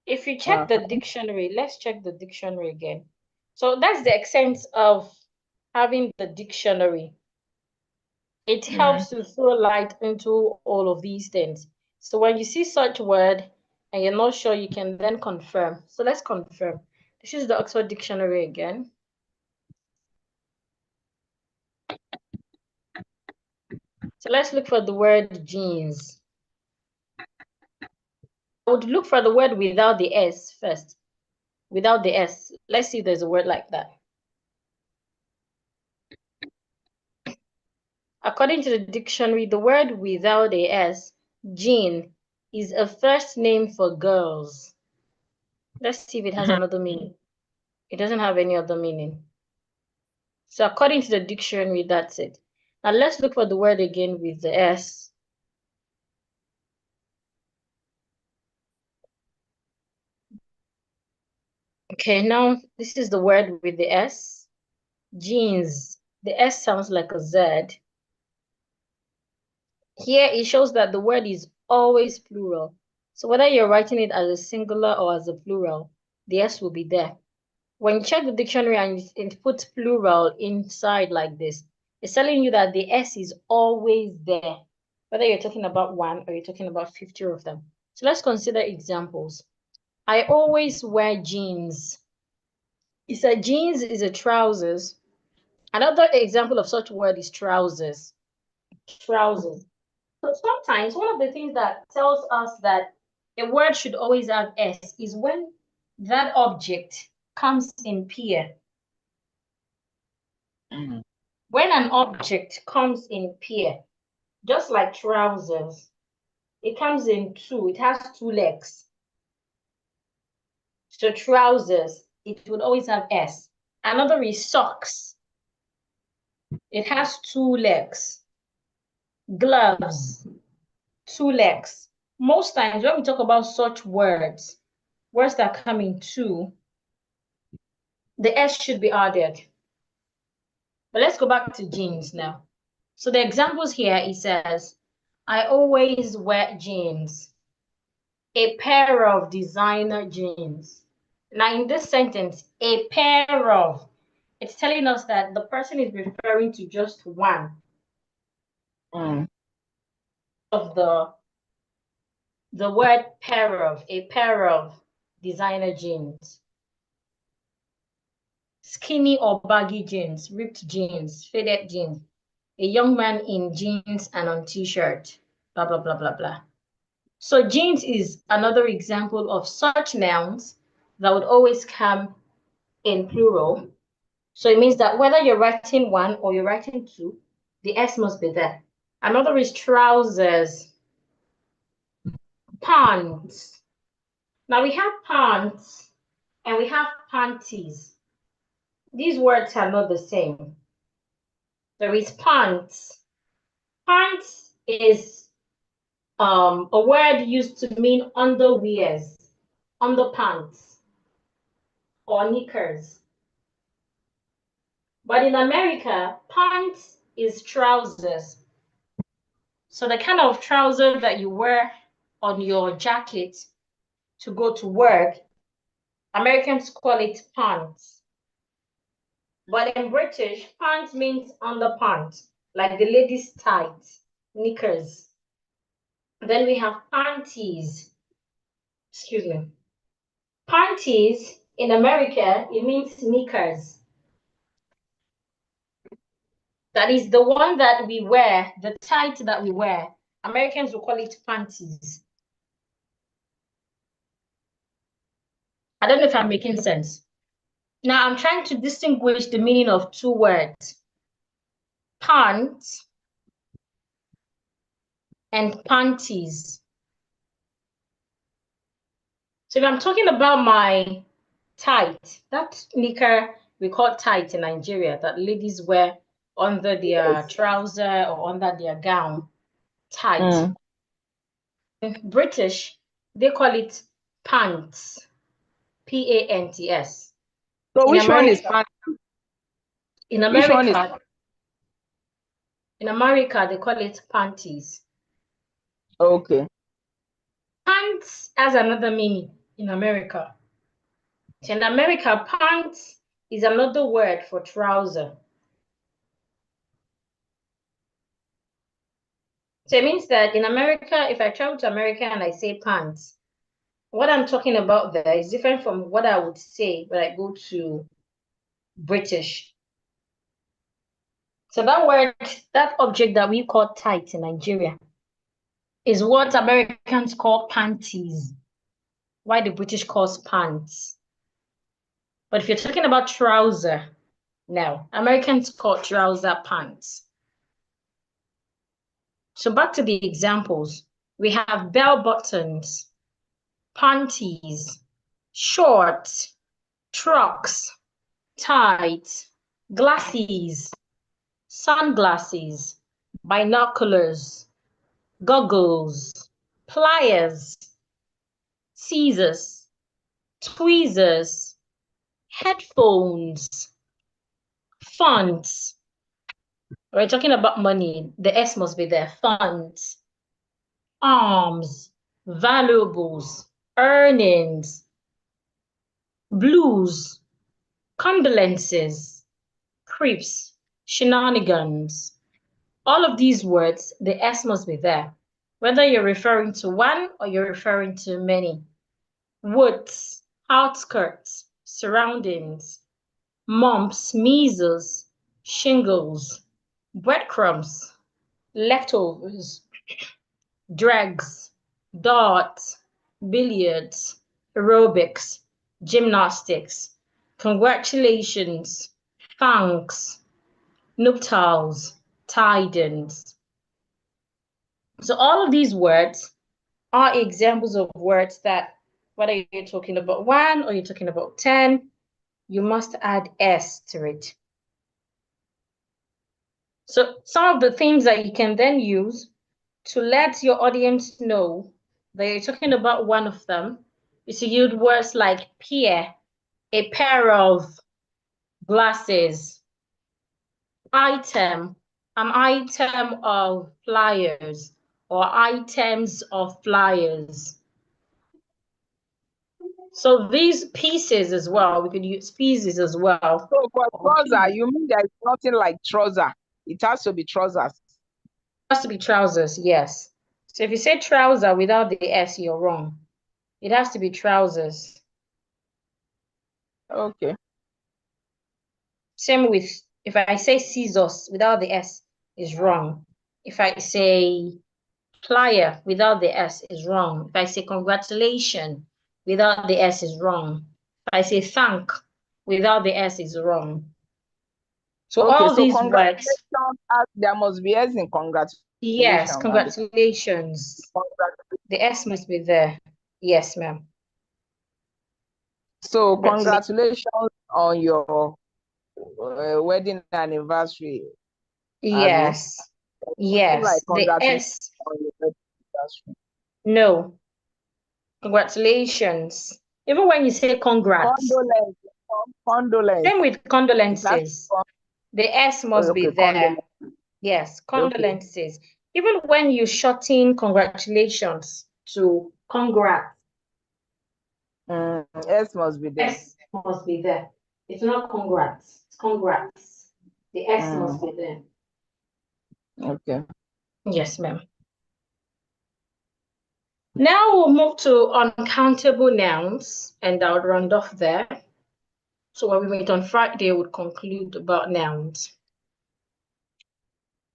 If you check the dictionary, let's check the dictionary again. So that's the extent of having the dictionary. It helps to throw light into all of these things. So when you see such word and you're not sure, you can then confirm. So let's confirm. This is the Oxford Dictionary again. So let's look for the word jeans. I would look for the word without the S first. Without the S. Let's see if there's a word like that. According to the dictionary, the word without a S, Jean, is a first name for girls. Let's see if it has another meaning. It doesn't have any other meaning. So according to the dictionary, that's it. Now let's look for the word again with the S. Okay, now this is the word with the S. Jeans. The S sounds like a Z. Here it shows that the word is always plural. So whether you're writing it as a singular or as a plural, the S will be there. When you check the dictionary and it puts plural inside like this, it's telling you that the S is always there, whether you're talking about one or you're talking about 50 of them. So let's consider examples. I always wear jeans. It said jeans is a trousers. Another example of such word is trousers. Trousers. So sometimes one of the things that tells us that a word should always have S is when that object comes in pair. When an object comes in pair, just like trousers, it comes in two, it has two legs. So trousers, it would always have S. Another is socks. It has two legs. Gloves, two legs. Most times when we talk about such words that come in two, the S should be added. But let's go back to jeans now. So the examples here, it says, I always wear jeans. A pair of designer jeans. Now in this sentence, a pair of, it's telling us that the person is referring to just one of the word pair of, a pair of designer jeans. Skinny or baggy jeans, ripped jeans, faded jeans. A young man in jeans and on t-shirt, blah, blah, blah, blah, blah. So jeans is another example of such nouns that would always come in plural. So it means that whether you're writing one or you're writing two, the S must be there. Another is trousers, pants. Now we have pants and we have panties. These words are not the same. There is pants. Pants is a word used to mean underwears, underpants, or knickers. But in America, pants is trousers. So the kind of trouser that you wear on your jacket to go to work, Americans call it pants. But in British, pants means underpants, like the ladies' tights, knickers. Then we have panties. Excuse me. Panties in America, it means knickers. That is the one that we wear, the tight that we wear. Americans will call it panties. I don't know if I'm making sense. Now I'm trying to distinguish the meaning of two words. Pants and panties. So if I'm talking about my tight, that knicker we call tight in Nigeria, that ladies wear under their trouser or under their gown, tight. In British, they call it pants, P-A-N-T-S. So In which one is America, pants? in Which one is America, in America, they call it panties. okay? Pants has another meaning in America. So in America, pants is another word for trouser. So it means that in America, if I travel to America and I say pants, what I'm talking about there is different from what I would say when I go to British. So that word, that object that we call tight in Nigeria is what Americans call panties, why the British calls pants. But if you're talking about trouser, now, Americans call trouser pants. So back to the examples. We have bell buttons, panties, shorts, trucks, tights, glasses, sunglasses, binoculars, goggles, pliers, scissors, tweezers, headphones, funds. We're talking about money. The S must be there. Funds, arms, valuables, earnings, blues, condolences, creeps, shenanigans. All of these words, the S must be there. Whether you're referring to one or you're referring to many. Woods, outskirts, surroundings, mumps, measles, shingles, breadcrumbs, leftovers, dregs, darts, billiards, aerobics, gymnastics, congratulations, thanks, nuptials, tidings. So all of these words are examples of words that, whether you're talking about one or you're talking about 10, you must add S to it. So some of the things that you can then use to let your audience know that you're talking about one of them is to use words like pair, a pair of glasses, item, an item of flyers, or items of flyers. So these pieces as well, we could use pieces as well. So for trouser, you mean there's nothing like trouser? It has to be trousers. It has to be trousers, yes. So if you say trouser without the S, you're wrong. It has to be trousers. Okay. Same with, if I say scissors without the S, is wrong. If I say plier without the S, is wrong. If I say congratulation without the S, is wrong. If I say thank without the S, is wrong. So okay, all so these words. There must be S in congratulations. Yes, congratulations. The S must be there. Yes, ma'am. So congratulations on your wedding anniversary. Yes. Yes. Like The S. On your wedding anniversary. No. Congratulations. Even when you say congrats. Condolence. Same with condolences. The S must be there. Yes, condolences. Okay. Even when you shorten congratulations to congrats. S must be there. S must be there. It's not congrats. It's congrats. The S must be there. Okay. Yes, ma'am. Now we'll move to uncountable nouns, and I'll round off there. So when we meet on Friday, we'll conclude about nouns.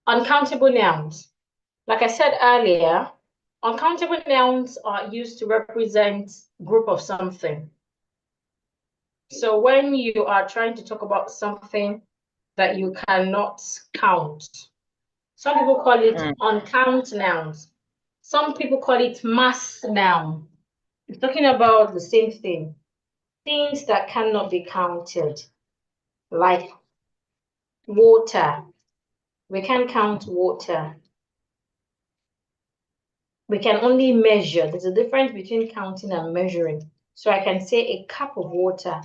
Uncountable nouns. Like I said earlier, uncountable nouns are used to represent a group of something. So when you are trying to talk about something that you cannot count, some people call it uncount nouns. Some people call it mass noun. It's talking about the same thing. Things that cannot be counted, like water. We can't count water. We can only measure. There's a difference between counting and measuring. So I can say a cup of water.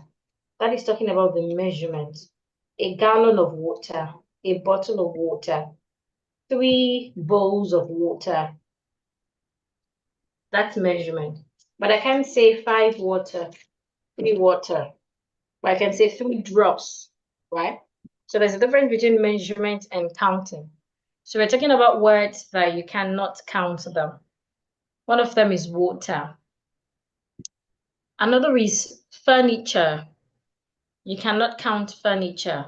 That is talking about the measurement. A gallon of water, a bottle of water, 3 bowls of water. That's measurement. But I can't say 5 water, 3 water. But I can say 3 drops, right? So there's a difference between measurement and counting. So we're talking about words that you cannot count them. One of them is water. Another is furniture. You cannot count furniture.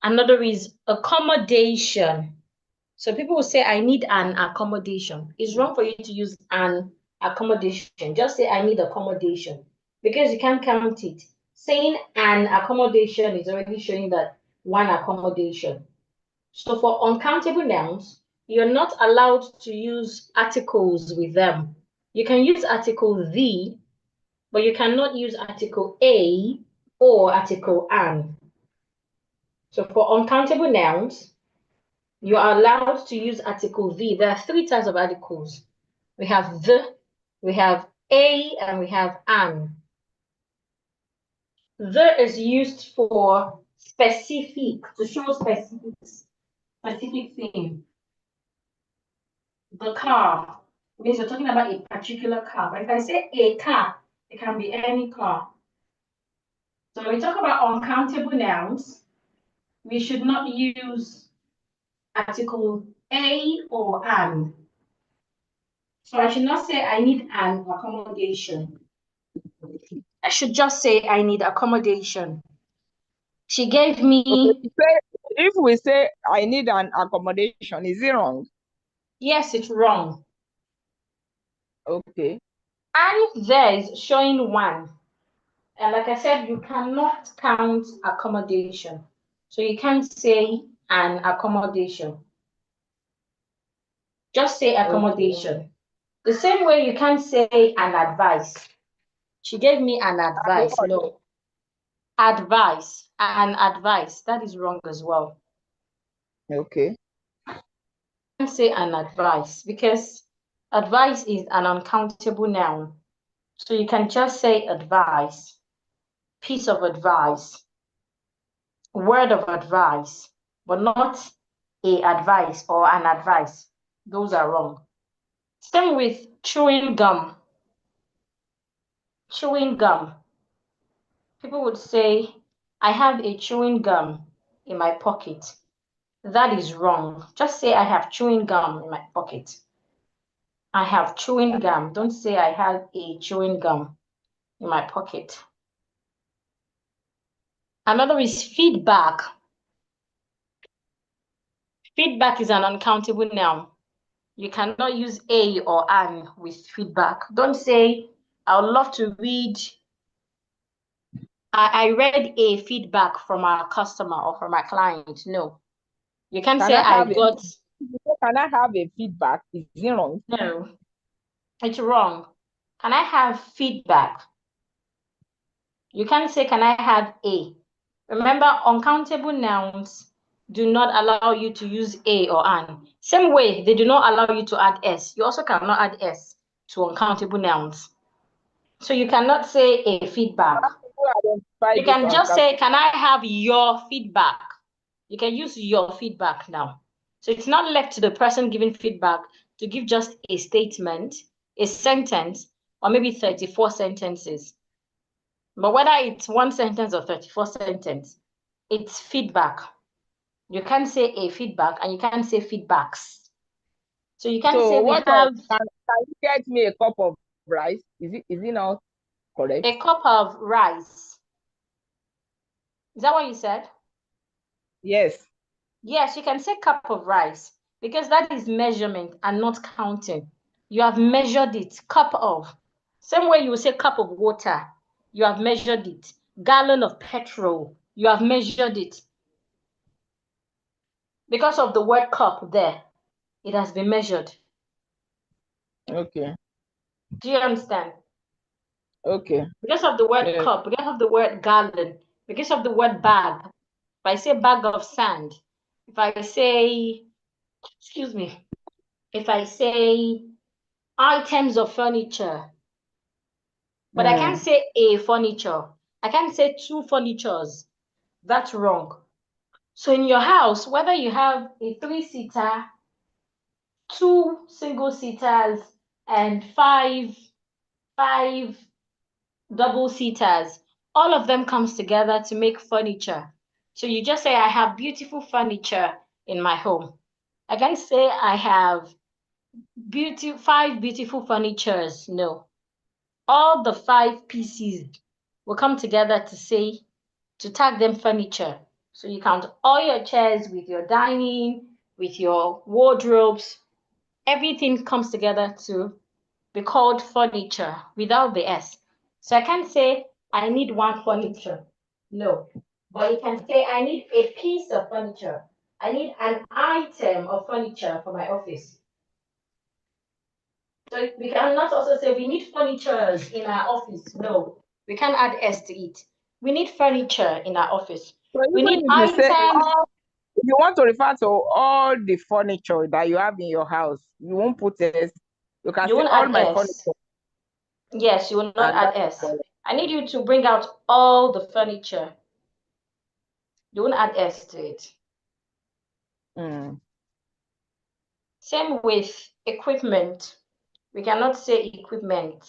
Another is accommodation. So people will say, I need an accommodation. It's wrong for you to use an accommodation. Just say, I need accommodation, because you can't count it. Saying an accommodation is already showing that one accommodation. So for uncountable nouns, you're not allowed to use articles with them. You can use article the, but you cannot use article a or article an. So for uncountable nouns, you are allowed to use article the. There are 3 types of articles. We have the, we have a, and we have an. The is used for specific, to show specific thing. The car means you're talking about a particular car. But if I say a car, it can be any car. So when we talk about uncountable nouns, we should not use article a or an. So I should not say I need an accommodation. I should just say I need accommodation. She gave me. Okay. If we say I need an accommodation, is it wrong? Yes, it's wrong. Okay. And there is showing 1. And like I said, you cannot count accommodation. So you can't say an accommodation. Just say accommodation. Okay. The same way you can't say an advice. She gave me an advice. No. Advice. An advice. That is wrong as well. Okay. You can't say an advice because advice is an uncountable noun. So you can just say advice, piece of advice, word of advice, but not a advice or an advice. Those are wrong. Same with chewing gum. Chewing gum. People would say, I have a chewing gum in my pocket. That is wrong. Just say, I have chewing gum in my pocket. I have chewing gum. Don't say, I have a chewing gum in my pocket. Another is feedback. Feedback is an uncountable noun. You cannot use a or an with feedback. Don't say, I would love to read. I read a feedback from our customer or from our client. No. You can't say I got. Can I have a feedback? Is it wrong? No. It's wrong. Can I have feedback? You can't say, can I have a? Remember, uncountable nouns do not allow you to use a or an. Same way, they do not allow you to add s. You also cannot add s to uncountable nouns. So you cannot say a feedback. You can just say, can I have your feedback? You can use your feedback now. So it's not left to the person giving feedback to give just a statement, a sentence, or maybe 34 sentences. But whether it's 1 sentence or 34 sentences, it's feedback. You can't say a feedback and you can't say feedbacks. So you can't say we have. Can you get me a cup of rice? Is it not correct? A cup of rice. Is that what you said? Yes. Yes, you can say cup of rice because that is measurement and not counting. You have measured it. Cup of. Same way you will say cup of water. You have measured it. Gallon of petrol. You have measured it. Because of the word cup there, it has been measured. Okay. Do you understand? Okay. Because of the word cup, because of the word gallon, because of the word bag. If I say bag of sand, if I say, excuse me, if I say items of furniture, but I can't say a furniture. I can't say 2 furnitures. That's wrong. So in your house, whether you have a 3-seater, 2 single-seaters, and 5 double-seaters, all of them comes together to make furniture. So you just say, I have beautiful furniture in my home. I can't say I have 5 beautiful furnitures. No. All the 5 pieces will come together to tag them furniture. So you count all your chairs with your dining, with your wardrobes. Everything comes together to be called furniture without the S. So I can't say I need 1 furniture. No. But you can say I need a piece of furniture. I need an item of furniture for my office. So we cannot also say we need furnitures in our office. No, we can't add S to it. We need furniture in our office. So We even need if you say items. if you want to refer to all the furniture that you have in your house, you won't put S. You can You say won't all add my S. furniture, Yes, you will not and add that's S. correct. I need you to bring out all the furniture. You won't add S to it. Same with equipment. We cannot say equipment.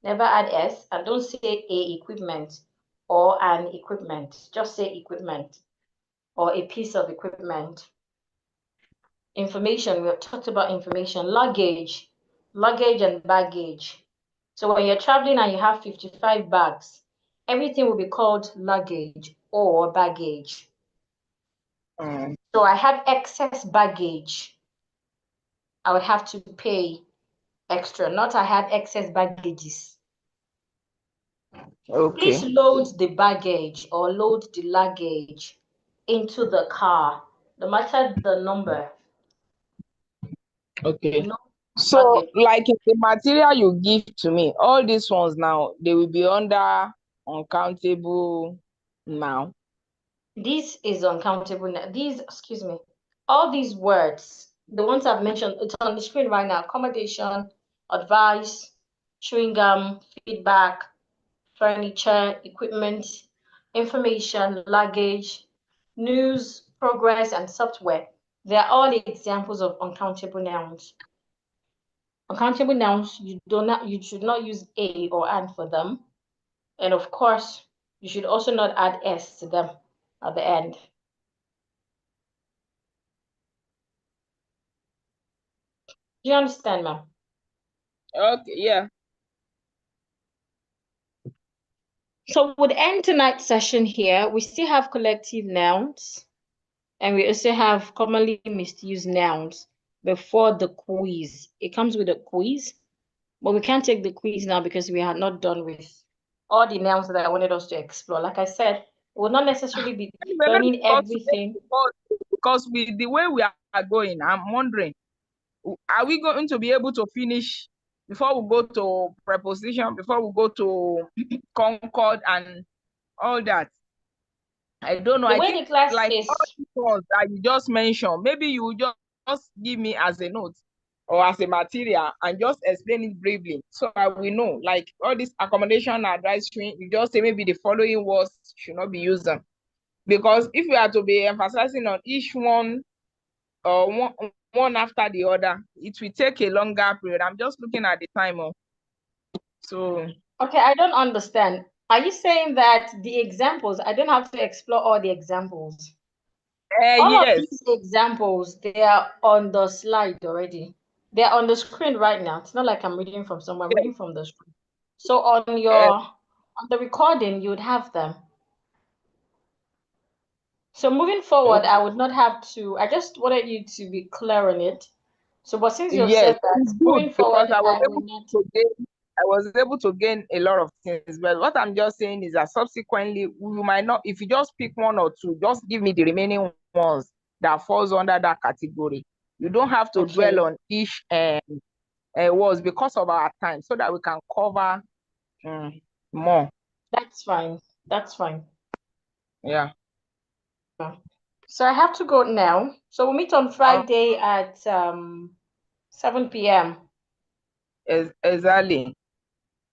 Never add S, and don't say a equipment or an equipment. Just say equipment or a piece of equipment. Information, we have talked about information. Luggage and baggage. So when you're traveling and you have 55 bags, everything will be called luggage or baggage. So I have excess baggage. I would have to pay extra, not I had excess baggages. Okay. Please load the baggage or load the luggage into the car, no matter the number. Okay. No So, baggage. like the material you give to me, all these ones now, they will be under uncountable now. This is uncountable now. These, excuse me, all these words, the ones I've mentioned, it's on the screen right now. Accommodation, advice, chewing gum, feedback, furniture, equipment, information, luggage, news, progress, and software. They are all examples of uncountable nouns. Uncountable nouns, you should not use a or an for them. And of course, you should also not add s to them at the end. Do you understand, ma'am? Okay, yeah. So we'll end tonight's session here. We still have collective nouns, and we also have commonly misused nouns before the quiz. It comes with a quiz, but we can't take the quiz now because we are not done with all the nouns that I wanted us to explore. Like I said, we'll not necessarily be Anyway, let's learning discuss today everything. because with the way we are going, I'm wondering, are we going to be able to finish before we go to preposition, before we go to concord and all that? I don't know. The I way think the class like all is, these ones that you just mentioned, maybe you will just give me as a note or as a material and just explain it briefly so I will know. Like all this accommodation advisory, you just say maybe the following words should not be used. Because if we are to be emphasizing on each one or one after the other, it will take a longer period. I'm just looking at the time. So okay, I don't understand. Are you saying that the examples, I don't have to explore all the examples? All of yes. these examples, they are on the slide already. They're on the screen right now. It's not like I'm reading from somewhere. I'm Yes. reading from the screen. So on the recording, you would have them. So moving forward, Okay. I would not have to. I just wanted you to be clear on it. So, but since you've Yes, said that, it's good moving because forward, I will not. I was able to gain a lot of things. But what I'm just saying is that subsequently you might not, if you just pick one or two, just give me the remaining ones that falls under that category. You don't have to dwell Okay, on each words because of our time, so that we can cover more. that's fine. That's fine. Yeah. So I have to go now. So we'll meet on Friday at 7 p.m. Exactly.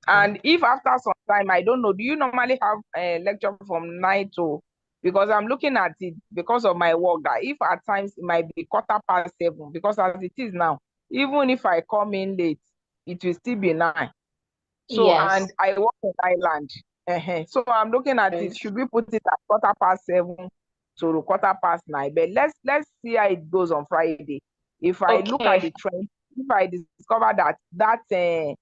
And if after some time, I don't know, do you normally have a lecture from 9 to, because I'm looking at it because of my work, that if at times it might be 7:15, because as it is now, even if I come in late, it will still be 9. So, Yes. and I work in Ireland. So I'm looking at it, should we put it at 7:15 to 9:15? But let's see how it goes on Friday. If I look at Okay. the trend, if I discover that the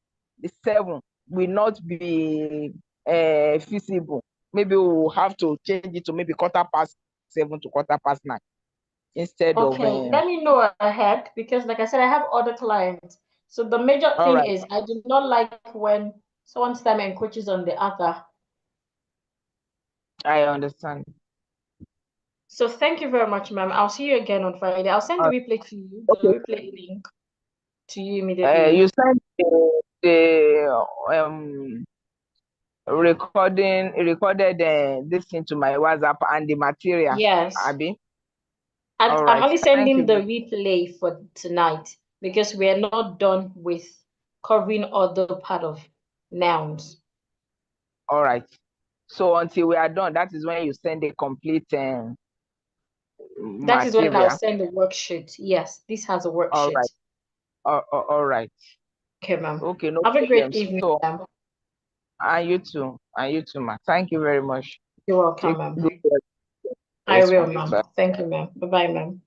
7 will not be feasible, maybe we'll have to change it to maybe 7:15 to 9:15 instead of Okay. Let me know ahead because, like I said, I have other clients. So the major all thing right. is I do not like when someone's time encroaches on the other. I understand. So thank you very much, ma'am. I'll see you again on Friday. I'll send the replay to you, the replay link to you immediately. You sent the recorded this into my WhatsApp and the material. Yes. Abi. And All I'm right. only Thank sending you. the replay for tonight because we are not done with covering other part of nouns. All right. So until we are done, that is when you send a complete That material. is when I'll send the worksheet. Yes, this has a worksheet. All right. All right. Okay, ma'am. Okay, no Have a great problem. evening, So, ma'am. and you too, ma. Thank you very much. You're welcome, Take ma'am. good care. I Yes, will, ma'am. ma'am. Bye. Thank you, ma'am. Bye-bye, ma'am.